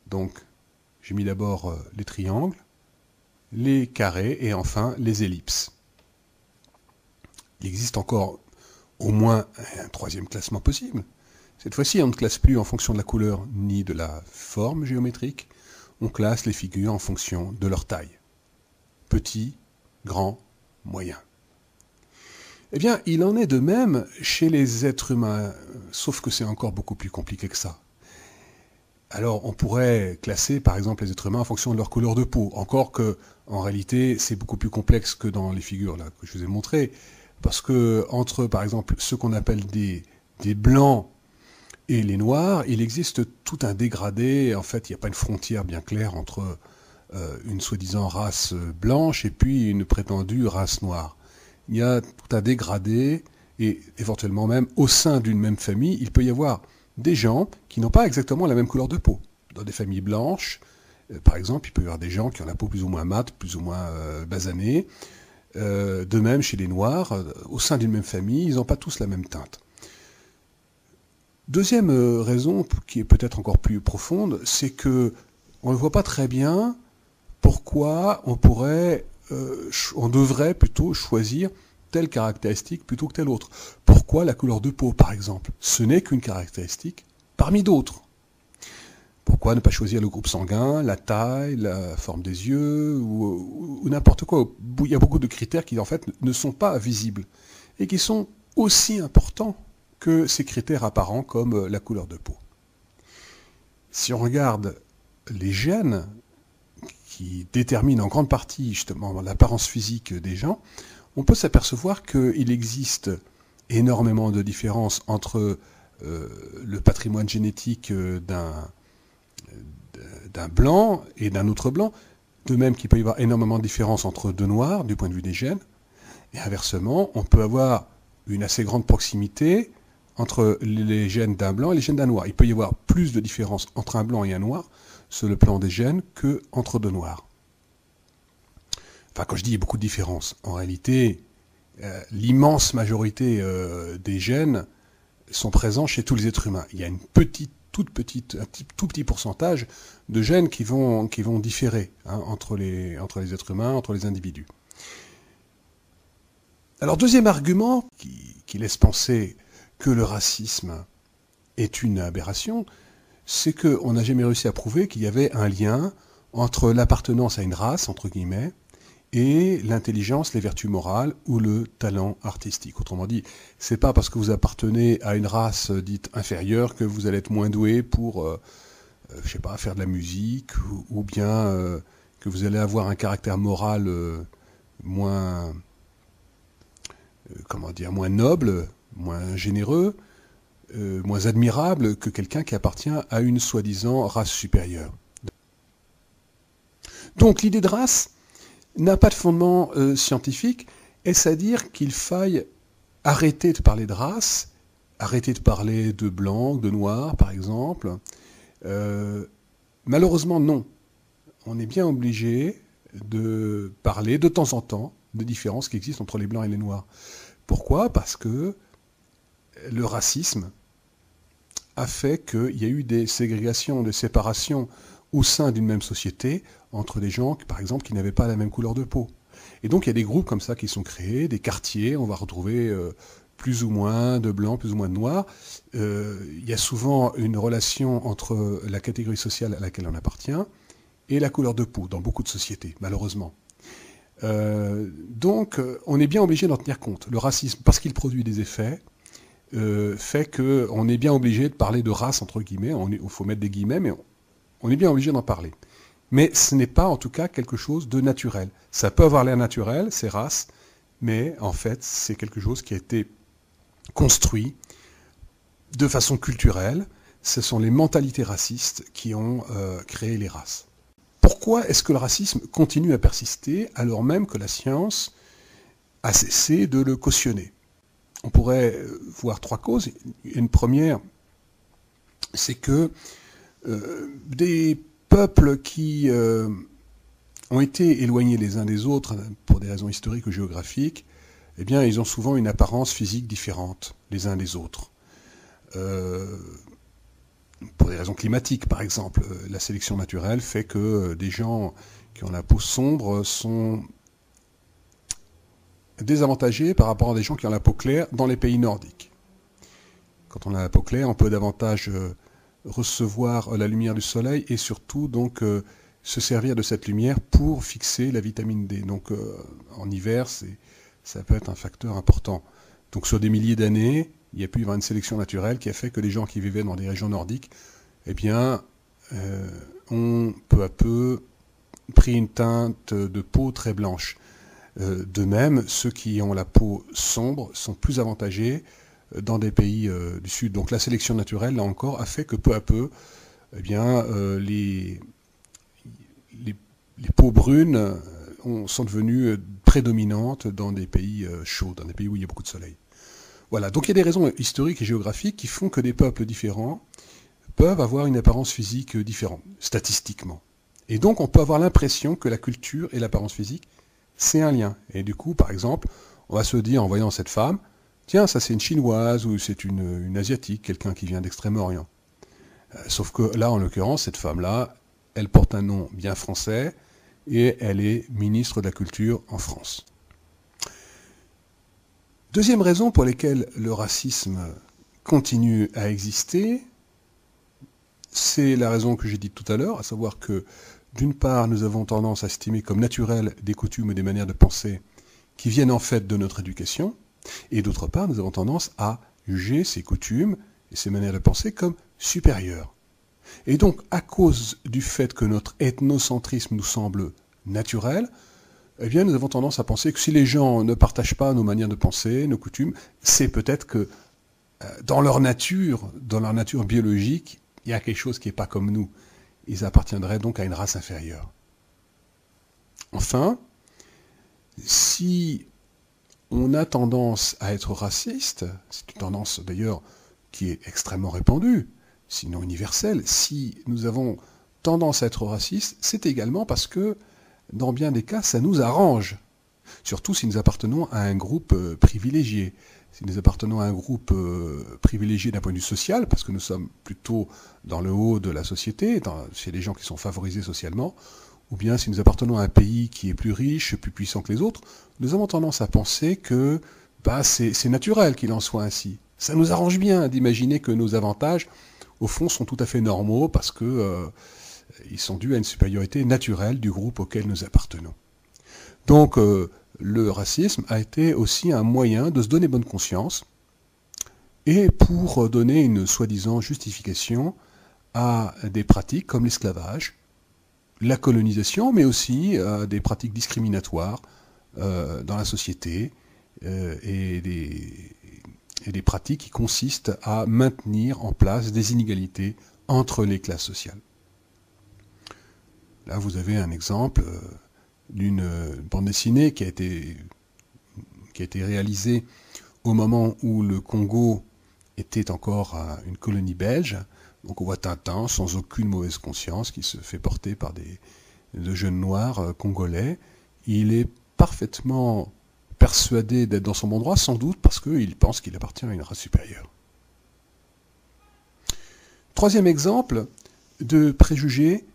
Donc, j'ai mis d'abord les triangles, les carrés et enfin les ellipses. Il existe encore au moins un 3e classement possible. Cette fois-ci, on ne classe plus en fonction de la couleur ni de la forme géométrique. On classe les figures en fonction de leur taille. Petit, grand, moyen. Eh bien, il en est de même chez les êtres humains, sauf que c'est encore beaucoup plus compliqué que ça. Alors, on pourrait classer, par exemple, les êtres humains en fonction de leur couleur de peau. Encore que, en réalité, c'est beaucoup plus complexe que dans les figures là que je vous ai montrées. Parce que, entre, par exemple, ce qu'on appelle des blancs et les noirs, il existe tout un dégradé. En fait, il n'y a pas une frontière bien claire entre une soi-disant race blanche et puis une prétendue race noire. Il y a tout un dégradé, et éventuellement même, au sein d'une même famille, il peut y avoir des gens qui n'ont pas exactement la même couleur de peau. Dans des familles blanches, par exemple, il peut y avoir des gens qui ont la peau plus ou moins mate, plus ou moins basanée. De même, chez les noirs, au sein d'une même famille, ils n'ont pas tous la même teinte. Deuxième raison, qui est peut-être encore plus profonde, c'est que on ne voit pas très bien pourquoi on devrait plutôt choisir telle caractéristique plutôt que telle autre. Pourquoi la couleur de peau, par exemple? Ce n'est qu'une caractéristique parmi d'autres. Pourquoi ne pas choisir le groupe sanguin, la taille, la forme des yeux, ou n'importe quoi? Il y a beaucoup de critères qui, en fait, ne sont pas visibles et qui sont aussi importants que ces critères apparents comme la couleur de peau. Si on regarde les gènes qui déterminent en grande partie justement l'apparence physique des gens, on peut s'apercevoir qu'il existe énormément de différences entre le patrimoine génétique d'un blanc et d'un autre blanc, de même qu'il peut y avoir énormément de différences entre deux noirs du point de vue des gènes, et inversement, on peut avoir une assez grande proximité entre les gènes d'un blanc et les gènes d'un noir. Il peut y avoir plus de différences entre un blanc et un noir sur le plan des gènes qu'entre deux noirs. Enfin, quand je dis beaucoup de différences, en réalité, l'immense majorité des gènes sont présents chez tous les êtres humains. Il y a un tout petit pourcentage de gènes qui vont différer entre les êtres humains, entre les individus. Alors, deuxième argument qui laisse penser que le racisme est une aberration, c'est qu'on n'a jamais réussi à prouver qu'il y avait un lien entre l'appartenance à une race, entre guillemets, et l'intelligence, les vertus morales ou le talent artistique. Autrement dit, c'est pas parce que vous appartenez à une race dite inférieure que vous allez être moins doué pour, je sais pas, faire de la musique, ou bien que vous allez avoir un caractère moral moins noble, moins généreux, moins admirable que quelqu'un qui appartient à une soi-disant race supérieure. Donc l'idée de race n'a pas de fondement scientifique. Est-ce à dire qu'il faille arrêter de parler de race, arrêter de parler de blanc, de noir, par exemple? Malheureusement, non. On est bien obligé de parler de temps en temps de différences qui existent entre les blancs et les noirs. Pourquoi? Parce que le racisme a fait qu'il y a eu des ségrégations, des séparations au sein d'une même société entre des gens, par exemple, qui n'avaient pas la même couleur de peau. Et donc il y a des groupes comme ça qui sont créés, des quartiers, on va retrouver plus ou moins de blancs, plus ou moins de noirs. Il y a souvent une relation entre la catégorie sociale à laquelle on appartient et la couleur de peau dans beaucoup de sociétés, malheureusement. Donc, on est bien obligé d'en tenir compte. Le racisme, parce qu'il produit des effets, fait qu'on est bien obligé de parler de race, entre guillemets. Il faut mettre des guillemets, mais on est bien obligé d'en parler. Mais ce n'est pas, en tout cas, quelque chose de naturel. Ça peut avoir l'air naturel, ces races, mais en fait, c'est quelque chose qui a été construit de façon culturelle. Ce sont les mentalités racistes qui ont créé les races. Pourquoi est-ce que le racisme continue à persister alors même que la science a cessé de le cautionner? On pourrait voir trois causes. Une première, c'est que des peuples qui ont été éloignés les uns des autres pour des raisons historiques ou géographiques, eh bien, ils ont souvent une apparence physique différente les uns des autres. Pour des raisons climatiques, par exemple, la sélection naturelle fait que des gens qui ont la peau sombre sont désavantagés par rapport à des gens qui ont la peau claire dans les pays nordiques. Quand on a la peau claire, on peut davantage recevoir la lumière du soleil et surtout donc se servir de cette lumière pour fixer la vitamine D. Donc en hiver, ça peut être un facteur important. Donc sur des milliers d'années, il y a pu y avoir une sélection naturelle qui a fait que les gens qui vivaient dans des régions nordiques, eh bien, ont peu à peu pris une teinte de peau très blanche. De même, ceux qui ont la peau sombre sont plus avantagés dans des pays du Sud. Donc la sélection naturelle, là encore, a fait que peu à peu, eh bien, les peaux brunes sont devenues prédominantes dans des pays chauds, dans des pays où il y a beaucoup de soleil. Voilà, donc il y a des raisons historiques et géographiques qui font que des peuples différents peuvent avoir une apparence physique différente, statistiquement. Et donc on peut avoir l'impression que la culture et l'apparence physique, c'est un lien. Et du coup, par exemple, on va se dire en voyant cette femme, tiens, ça c'est une chinoise ou c'est une asiatique, quelqu'un qui vient d'Extrême-Orient. Sauf que là, en l'occurrence, cette femme-là, elle porte un nom bien français et elle est ministre de la Culture en France. Deuxième raison pour laquelle le racisme continue à exister, c'est la raison que j'ai dite tout à l'heure, à savoir que d'une part, nous avons tendance à estimer comme naturelles des coutumes et des manières de penser qui viennent en fait de notre éducation, et d'autre part, nous avons tendance à juger ces coutumes et ces manières de penser comme supérieures. Et donc, à cause du fait que notre ethnocentrisme nous semble naturel, eh bien, nous avons tendance à penser que si les gens ne partagent pas nos manières de penser, nos coutumes, c'est peut-être que dans leur nature biologique, il y a quelque chose qui n'est pas comme nous. Ils appartiendraient donc à une race inférieure. Enfin, si on a tendance à être raciste, c'est une tendance d'ailleurs qui est extrêmement répandue, sinon universelle, si nous avons tendance à être raciste, c'est également parce que dans bien des cas, ça nous arrange. Surtout si nous appartenons à un groupe privilégié. Si nous appartenons à un groupe privilégié d'un point de vue social, parce que nous sommes plutôt dans le haut de la société, chez les gens qui sont favorisés socialement, ou bien si nous appartenons à un pays qui est plus riche, plus puissant que les autres, nous avons tendance à penser que c'est naturel qu'il en soit ainsi. Ça nous arrange bien d'imaginer que nos avantages, au fond, sont tout à fait normaux, parce que ils sont dus à une supériorité naturelle du groupe auquel nous appartenons. Donc, le racisme a été aussi un moyen de se donner bonne conscience et pour donner une soi-disant justification à des pratiques comme l'esclavage, la colonisation, mais aussi à des pratiques discriminatoires dans la société et des pratiques qui consistent à maintenir en place des inégalités entre les classes sociales. Là, vous avez un exemple d'une bande dessinée qui a été réalisée au moment où le Congo était encore une colonie belge. Donc on voit Tintin sans aucune mauvaise conscience qui se fait porter par de jeunes noirs congolais. Il est parfaitement persuadé d'être dans son bon droit, sans doute parce qu'il pense qu'il appartient à une race supérieure. Troisième exemple de préjugés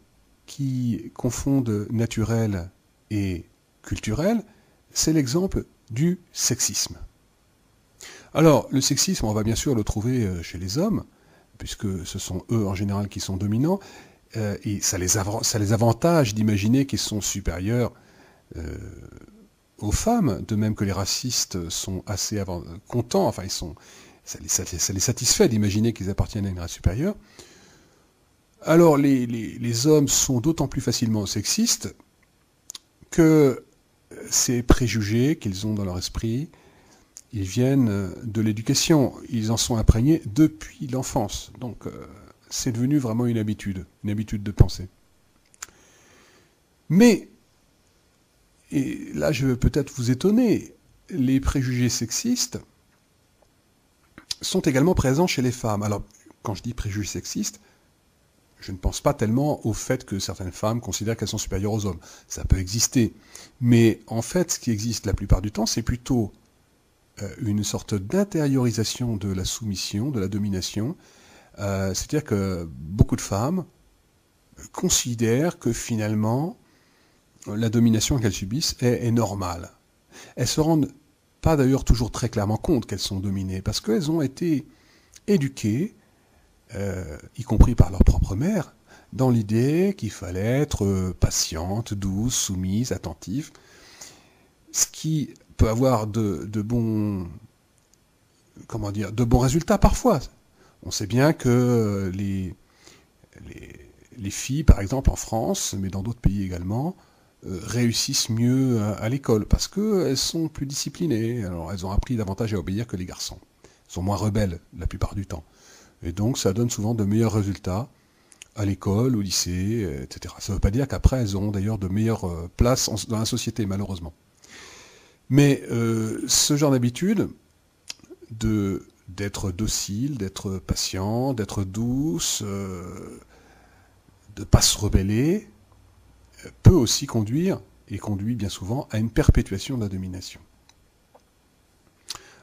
qui confondent naturel et culturel, c'est l'exemple du sexisme. Alors, le sexisme, on va bien sûr le trouver chez les hommes, puisque ce sont eux en général qui sont dominants, et ça les avantage d'imaginer qu'ils sont supérieurs aux femmes, de même que les racistes sont assez contents, enfin ça les satisfait d'imaginer qu'ils appartiennent à une race supérieure. Alors les hommes sont d'autant plus facilement sexistes que ces préjugés qu'ils ont dans leur esprit, ils viennent de l'éducation, ils en sont imprégnés depuis l'enfance. Donc c'est devenu vraiment une habitude de penser. Mais, et là je vais peut-être vous étonner, les préjugés sexistes sont également présents chez les femmes. Alors, quand je dis préjugés sexistes, je ne pense pas tellement au fait que certaines femmes considèrent qu'elles sont supérieures aux hommes. Ça peut exister. Mais en fait, ce qui existe la plupart du temps, c'est plutôt une sorte d'intériorisation de la soumission, de la domination. C'est-à-dire que beaucoup de femmes considèrent que finalement, la domination qu'elles subissent est normale. Elles se rendent pas d'ailleurs toujours très clairement compte qu'elles sont dominées, parce qu'elles ont été éduquées, y compris par leur propre mère, dans l'idée qu'il fallait être patiente, douce, soumise, attentive, ce qui peut avoir de bons résultats parfois. On sait bien que les filles, par exemple en France, mais dans d'autres pays également, réussissent mieux à l'école, parce qu'elles sont plus disciplinées. Alors elles ont appris davantage à obéir que les garçons. Elles sont moins rebelles la plupart du temps. Et donc ça donne souvent de meilleurs résultats à l'école, au lycée, etc. Ça ne veut pas dire qu'après elles auront d'ailleurs de meilleures places dans la société, malheureusement. Mais ce genre d'habitude d'être docile, d'être patient, d'être douce, de ne pas se rebeller, peut aussi conduire, et conduit bien souvent, à une perpétuation de la domination.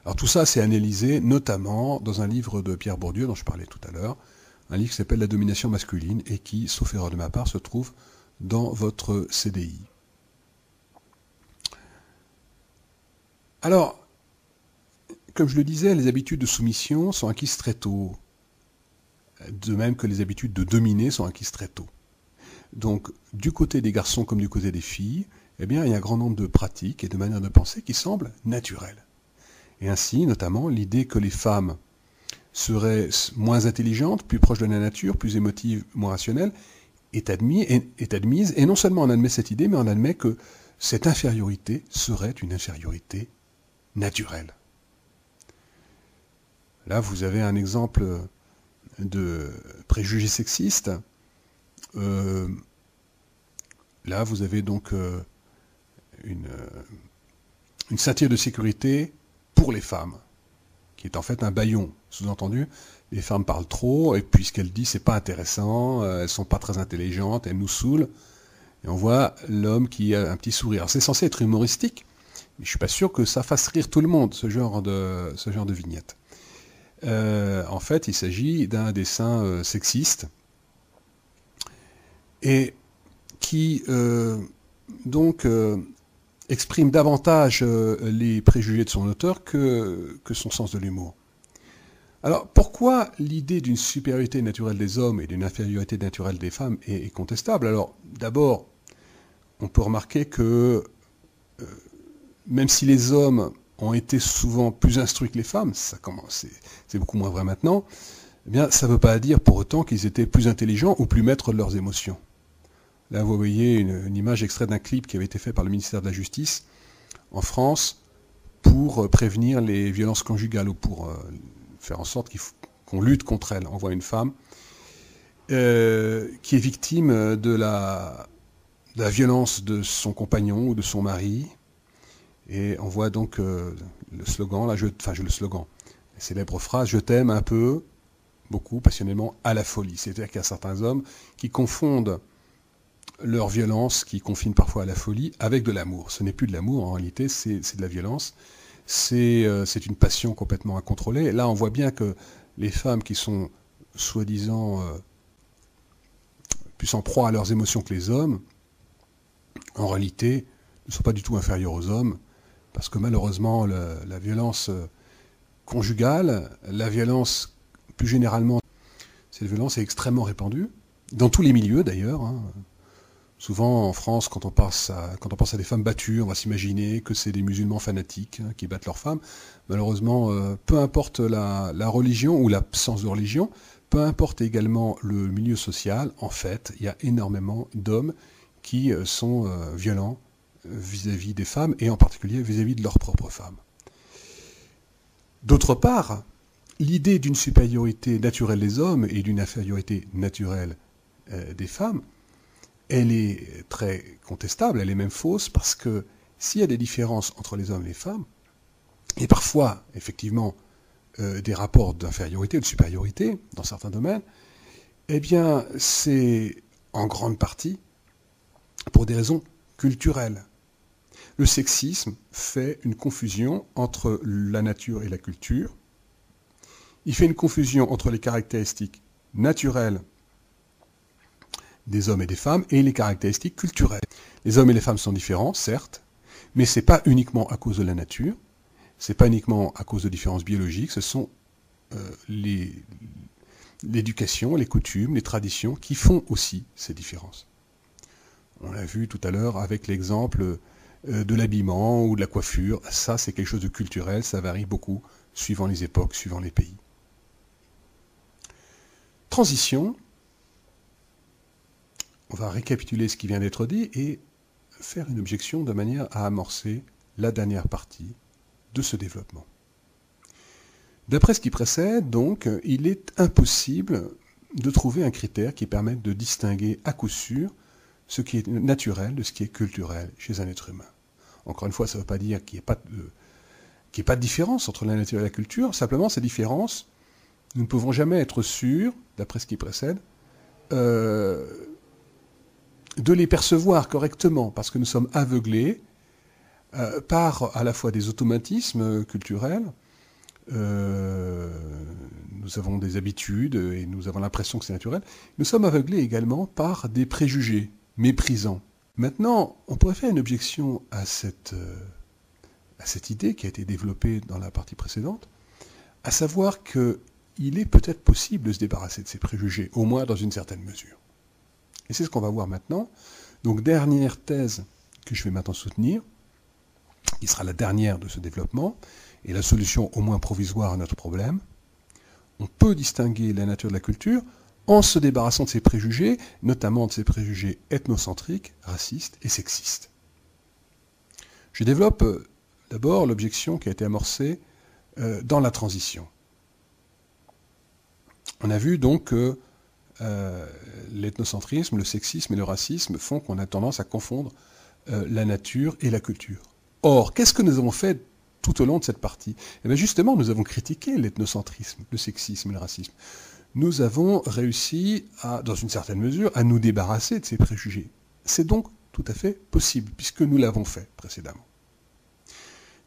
Alors tout ça, c'est analysé notamment dans un livre de Pierre Bourdieu, dont je parlais tout à l'heure, un livre qui s'appelle La domination masculine, et qui, sauf erreur de ma part, se trouve dans votre CDI. Alors, comme je le disais, les habitudes de soumission sont acquises très tôt, de même que les habitudes de dominer sont acquises très tôt. Donc, du côté des garçons comme du côté des filles, eh bien, il y a un grand nombre de pratiques et de manières de penser qui semblent naturelles. Et ainsi, notamment, l'idée que les femmes seraient moins intelligentes, plus proches de la nature, plus émotives, moins rationnelles, est admise, et non seulement on admet cette idée, mais on admet que cette infériorité serait une infériorité naturelle. Là, vous avez un exemple de préjugé sexiste. Là, vous avez donc une ceinture de sécurité pour les femmes, qui est en fait un bâillon. Sous-entendu, les femmes parlent trop, et puis ce qu'elles disent, c'est pas intéressant, elles sont pas très intelligentes, elles nous saoulent. Et on voit l'homme qui a un petit sourire. Alors, c'est censé être humoristique, mais je suis pas sûr que ça fasse rire tout le monde, ce genre de vignette. En fait, il s'agit d'un dessin sexiste, et qui exprime davantage les préjugés de son auteur que son sens de l'humour. Alors, pourquoi l'idée d'une supériorité naturelle des hommes et d'une infériorité naturelle des femmes est contestable? Alors, d'abord, on peut remarquer que même si les hommes ont été souvent plus instruits que les femmes, c'est beaucoup moins vrai maintenant, eh bien, ça ne veut pas dire pour autant qu'ils étaient plus intelligents ou plus maîtres de leurs émotions. Là, vous voyez une image extraite d'un clip qui avait été fait par le ministère de la Justice en France pour prévenir les violences conjugales ou pour faire en sorte qu'on lutte contre elles. On voit une femme qui est victime de la violence de son compagnon ou de son mari. Et on voit donc le slogan, la célèbre phrase « Je t'aime un peu, beaucoup, passionnément, à la folie ». C'est-à-dire qu'il y a certains hommes qui confondent leur violence, qui confinent parfois à la folie, avec de l'amour. Ce n'est plus de l'amour, en réalité, c'est de la violence. C'est une passion complètement incontrôlée. Et là, on voit bien que les femmes qui sont soi-disant plus en proie à leurs émotions que les hommes, en réalité, ne sont pas du tout inférieures aux hommes, parce que malheureusement, la violence conjugale, la violence plus généralement, cette violence est extrêmement répandue, dans tous les milieux d'ailleurs. Hein. Souvent en France, quand on pense à des femmes battues, on va s'imaginer que c'est des musulmans fanatiques hein, qui battent leurs femmes. Malheureusement, peu importe la religion ou l'absence de religion, peu importe également le milieu social, en fait, il y a énormément d'hommes qui sont violents vis-à-vis des femmes, et en particulier vis-à-vis de leurs propres femmes. D'autre part, l'idée d'une supériorité naturelle des hommes et d'une infériorité naturelle des femmes, elle est très contestable, elle est même fausse, parce que s'il y a des différences entre les hommes et les femmes, et parfois, effectivement, des rapports d'infériorité ou de supériorité dans certains domaines, eh bien, c'est en grande partie pour des raisons culturelles. Le sexisme fait une confusion entre la nature et la culture. Il fait une confusion entre les caractéristiques naturelles des hommes et des femmes et les caractéristiques culturelles. Les hommes et les femmes sont différents, certes, mais ce n'est pas uniquement à cause de la nature, ce n'est pas uniquement à cause de différences biologiques, ce sont l'éducation, les coutumes, les traditions qui font aussi ces différences. On l'a vu tout à l'heure avec l'exemple de l'habillement ou de la coiffure. Ça, c'est quelque chose de culturel, ça varie beaucoup suivant les époques, suivant les pays. Transition. On va récapituler ce qui vient d'être dit et faire une objection de manière à amorcer la dernière partie de ce développement. D'après ce qui précède, donc, il est impossible de trouver un critère qui permette de distinguer à coup sûr ce qui est naturel de ce qui est culturel chez un être humain. Encore une fois, ça ne veut pas dire qu'il n'y ait pas de différence entre la nature et la culture, simplement ces différences, nous ne pouvons jamais être sûrs, d'après ce qui précède, de les percevoir correctement, parce que nous sommes aveuglés par à la fois des automatismes culturels, nous avons des habitudes et nous avons l'impression que c'est naturel, nous sommes aveuglés également par des préjugés méprisants. Maintenant, on pourrait faire une objection à cette idée qui a été développée dans la partie précédente, à savoir qu'il est peut-être possible de se débarrasser de ces préjugés, au moins dans une certaine mesure. Et c'est ce qu'on va voir maintenant. Donc, dernière thèse que je vais maintenant soutenir, qui sera la dernière de ce développement, et la solution au moins provisoire à notre problème. On peut distinguer la nature de la culture en se débarrassant de ces préjugés, notamment de ces préjugés ethnocentriques, racistes et sexistes. Je développe d'abord l'objection qui a été amorcée dans la transition. On a vu donc que l'ethnocentrisme, le sexisme et le racisme font qu'on a tendance à confondre la nature et la culture. Or, qu'est-ce que nous avons fait tout au long de cette partie? Eh bien justement, nous avons critiqué l'ethnocentrisme, le sexisme et le racisme. Nous avons réussi, dans une certaine mesure, à nous débarrasser de ces préjugés. C'est donc tout à fait possible, puisque nous l'avons fait précédemment.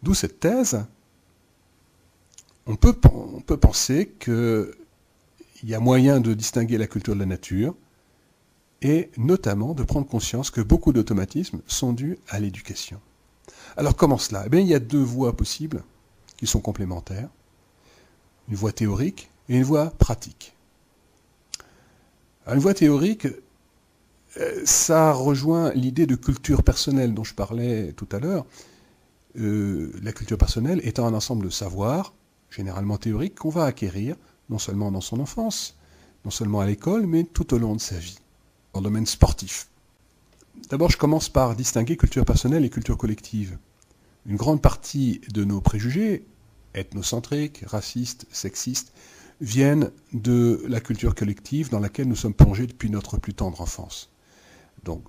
D'où cette thèse, on peut penser qu'il y a moyen de distinguer la culture de la nature, et notamment de prendre conscience que beaucoup d'automatismes sont dus à l'éducation. Alors comment cela? Eh bien, il y a deux voies possibles qui sont complémentaires. Une voie théorique et une voie pratique. Alors, une voie théorique, ça rejoint l'idée de culture personnelle dont je parlais tout à l'heure. La culture personnelle étant un ensemble de savoirs, généralement théoriques, qu'on va acquérir, non seulement dans son enfance, non seulement à l'école, mais tout au long de sa vie, dans le domaine sportif. D'abord, je commence par distinguer culture personnelle et culture collective. Une grande partie de nos préjugés, ethnocentriques, racistes, sexistes, viennent de la culture collective dans laquelle nous sommes plongés depuis notre plus tendre enfance. Donc,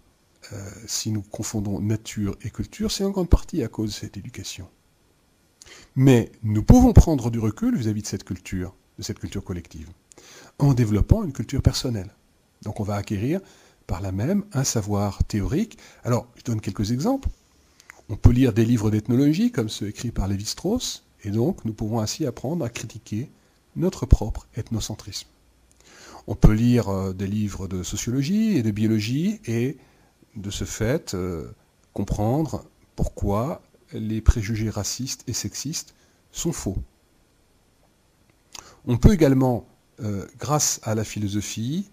si nous confondons nature et culture, c'est en grande partie à cause de cette éducation. Mais nous pouvons prendre du recul vis-à-vis de cette culture collective, en développant une culture personnelle. Donc on va acquérir par là même un savoir théorique. Alors, je donne quelques exemples. On peut lire des livres d'ethnologie, comme ceux écrits par Lévi-Strauss, et donc nous pouvons ainsi apprendre à critiquer notre propre ethnocentrisme. On peut lire des livres de sociologie et de biologie, et de ce fait, comprendre pourquoi les préjugés racistes et sexistes sont faux. On peut également, grâce à la philosophie,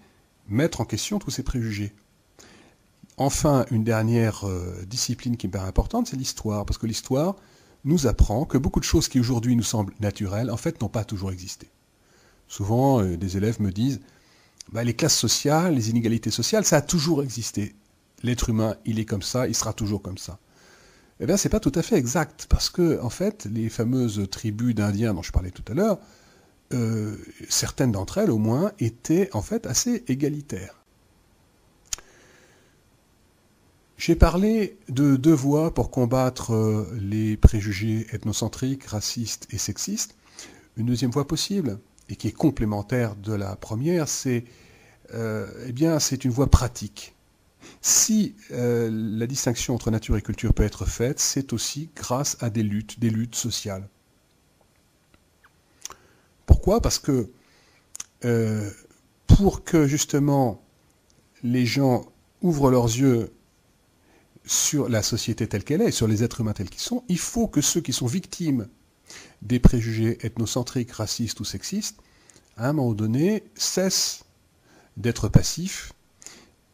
mettre en question tous ces préjugés. Enfin, une dernière discipline qui me paraît importante, c'est l'histoire, parce que l'histoire nous apprend que beaucoup de choses qui aujourd'hui nous semblent naturelles, en fait, n'ont pas toujours existé. Souvent, des élèves me disent les classes sociales, les inégalités sociales, ça a toujours existé. L'être humain, il est comme ça, il sera toujours comme ça. Eh bien, c'est pas tout à fait exact, parce que, en fait, les fameuses tribus d'Indiens dont je parlais tout à l'heure, certaines d'entre elles, au moins, étaient en fait assez égalitaires. J'ai parlé de 2 voies pour combattre les préjugés ethnocentriques, racistes et sexistes. Une deuxième voie possible, et qui est complémentaire de la première, c'est une voie pratique. Si la distinction entre nature et culture peut être faite, c'est aussi grâce à des luttes sociales. Pourquoi ? Parce que pour que justement les gens ouvrent leurs yeux sur la société telle qu'elle est, sur les êtres humains tels qu'ils sont, il faut que ceux qui sont victimes des préjugés ethnocentriques, racistes ou sexistes, à un moment donné, cessent d'être passifs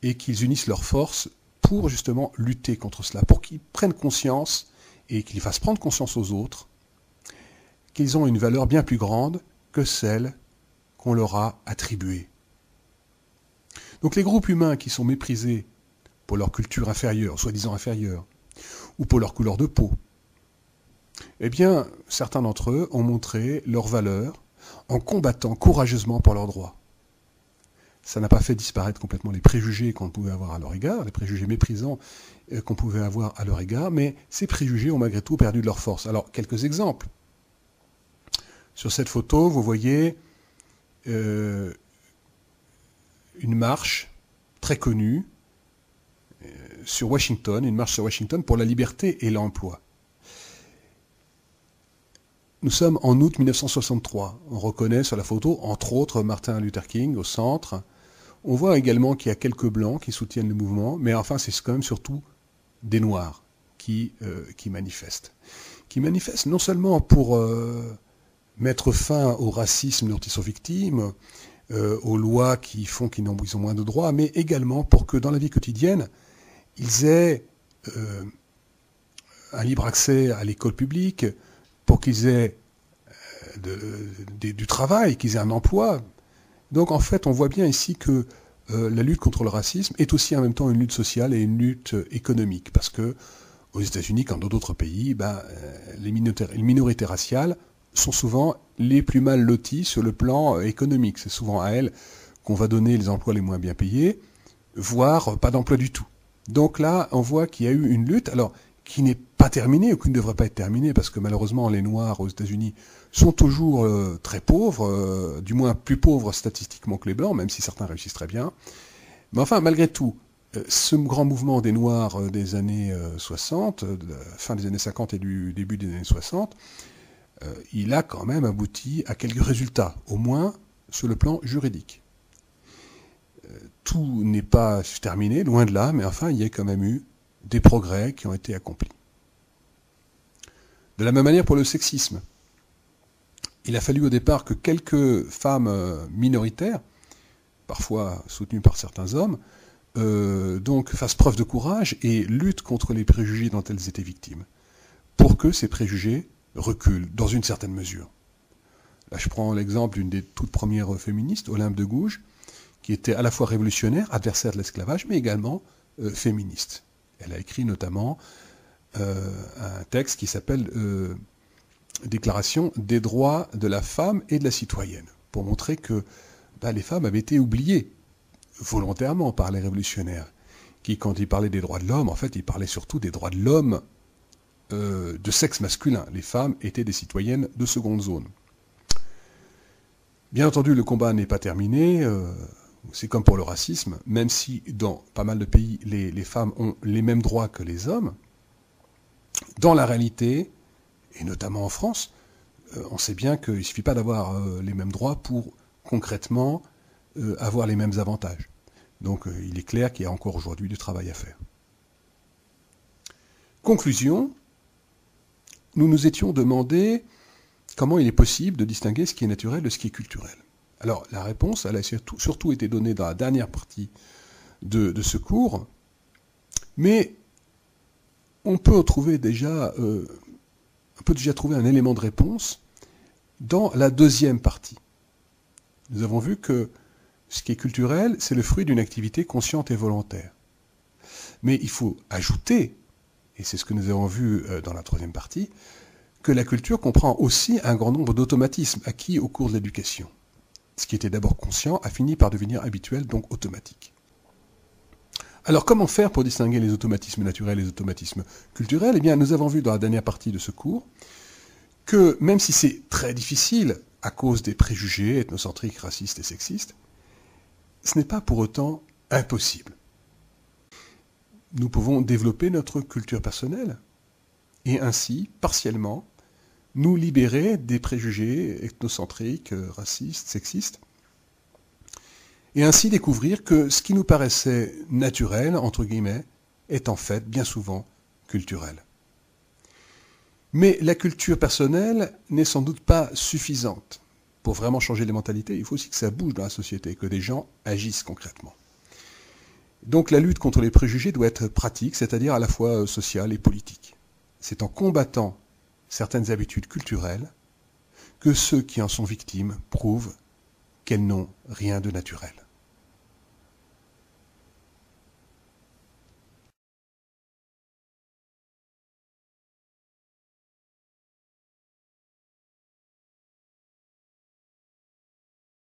et qu'ils unissent leurs forces pour justement lutter contre cela, pour qu'ils prennent conscience et qu'ils fassent prendre conscience aux autres qu'ils ont une valeur bien plus grande que celle qu'on leur a attribuée. Donc les groupes humains qui sont méprisés pour leur culture inférieure, soi-disant inférieure, ou pour leur couleur de peau, eh bien, certains d'entre eux ont montré leur valeur en combattant courageusement pour leurs droits. Ça n'a pas fait disparaître complètement les préjugés qu'on pouvait avoir à leur égard, les préjugés méprisants qu'on pouvait avoir à leur égard, mais ces préjugés ont malgré tout perdu de leur force. Alors, quelques exemples. Sur cette photo, vous voyez une marche très connue sur Washington, une marche sur Washington pour la liberté et l'emploi. Nous sommes en août 1963. On reconnaît sur la photo, entre autres, Martin Luther King au centre. On voit également qu'il y a quelques blancs qui soutiennent le mouvement, mais enfin, c'est quand même surtout des noirs qui manifestent. Qui manifestent non seulement pour mettre fin au racisme dont ils sont victimes, aux lois qui font qu'ils ont moins de droits, mais également pour que dans la vie quotidienne, ils aient un libre accès à l'école publique, pour qu'ils aient du travail, qu'ils aient un emploi. Donc en fait, on voit bien ici que la lutte contre le racisme est aussi en même temps une lutte sociale et une lutte économique, parce que aux États-Unis, comme dans d'autres pays, les minorités raciales sont souvent les plus mal loties sur le plan économique. C'est souvent à elles qu'on va donner les emplois les moins bien payés, voire pas d'emploi du tout. Donc là, on voit qu'il y a eu une lutte, alors qui n'est pas terminée ou qui ne devrait pas être terminée, parce que malheureusement les Noirs aux États-Unis sont toujours très pauvres, du moins plus pauvres statistiquement que les Blancs, même si certains réussissent très bien. Mais enfin, malgré tout, ce grand mouvement des Noirs des années 60, de la fin des années 50 et du début des années 60, il a quand même abouti à quelques résultats, au moins sur le plan juridique. Tout n'est pas terminé, loin de là, mais enfin, il y a quand même eu des progrès qui ont été accomplis. De la même manière pour le sexisme. Il a fallu au départ que quelques femmes minoritaires, parfois soutenues par certains hommes, donc fassent preuve de courage et luttent contre les préjugés dont elles étaient victimes, pour que ces préjugés reculent dans une certaine mesure. Là, je prends l'exemple d'une des toutes premières féministes, Olympe de Gouges, qui était à la fois révolutionnaire, adversaire de l'esclavage, mais également féministe. Elle a écrit notamment un texte qui s'appelle Déclaration des droits de la femme et de la citoyenne, pour montrer que les femmes avaient été oubliées volontairement par les révolutionnaires, qui, quand ils parlaient des droits de l'homme, en fait, ils parlaient surtout des droits de l'homme de sexe masculin. Les femmes étaient des citoyennes de seconde zone. Bien entendu, le combat n'est pas terminé. C'est comme pour le racisme, même si dans pas mal de pays, les femmes ont les mêmes droits que les hommes, dans la réalité, et notamment en France, on sait bien qu'il ne suffit pas d'avoir les mêmes droits pour concrètement avoir les mêmes avantages. Donc il est clair qu'il y a encore aujourd'hui du travail à faire. Conclusion, nous nous étions demandé comment il est possible de distinguer ce qui est naturel de ce qui est culturel. Alors, la réponse, elle a surtout été donnée dans la dernière partie de ce cours, mais on peut déjà trouver un élément de réponse dans la deuxième partie. Nous avons vu que ce qui est culturel, c'est le fruit d'une activité consciente et volontaire. Mais il faut ajouter, et c'est ce que nous avons vu dans la troisième partie, que la culture comprend aussi un grand nombre d'automatismes acquis au cours de l'éducation. Ce qui était d'abord conscient a fini par devenir habituel, donc automatique. Alors comment faire pour distinguer les automatismes naturels et les automatismes culturels? Eh bien, nous avons vu dans la dernière partie de ce cours que même si c'est très difficile à cause des préjugés ethnocentriques, racistes et sexistes, ce n'est pas pour autant impossible. Nous pouvons développer notre culture personnelle et ainsi, partiellement, nous libérer des préjugés ethnocentriques, racistes, sexistes, et ainsi découvrir que ce qui nous paraissait naturel, entre guillemets, est en fait bien souvent culturel. Mais la culture personnelle n'est sans doute pas suffisante. Pour vraiment changer les mentalités, il faut aussi que ça bouge dans la société, que des gens agissent concrètement. Donc la lutte contre les préjugés doit être pratique, c'est-à-dire à la fois sociale et politique. C'est en combattant certaines habitudes culturelles que ceux qui en sont victimes prouvent qu'elles n'ont rien de naturel.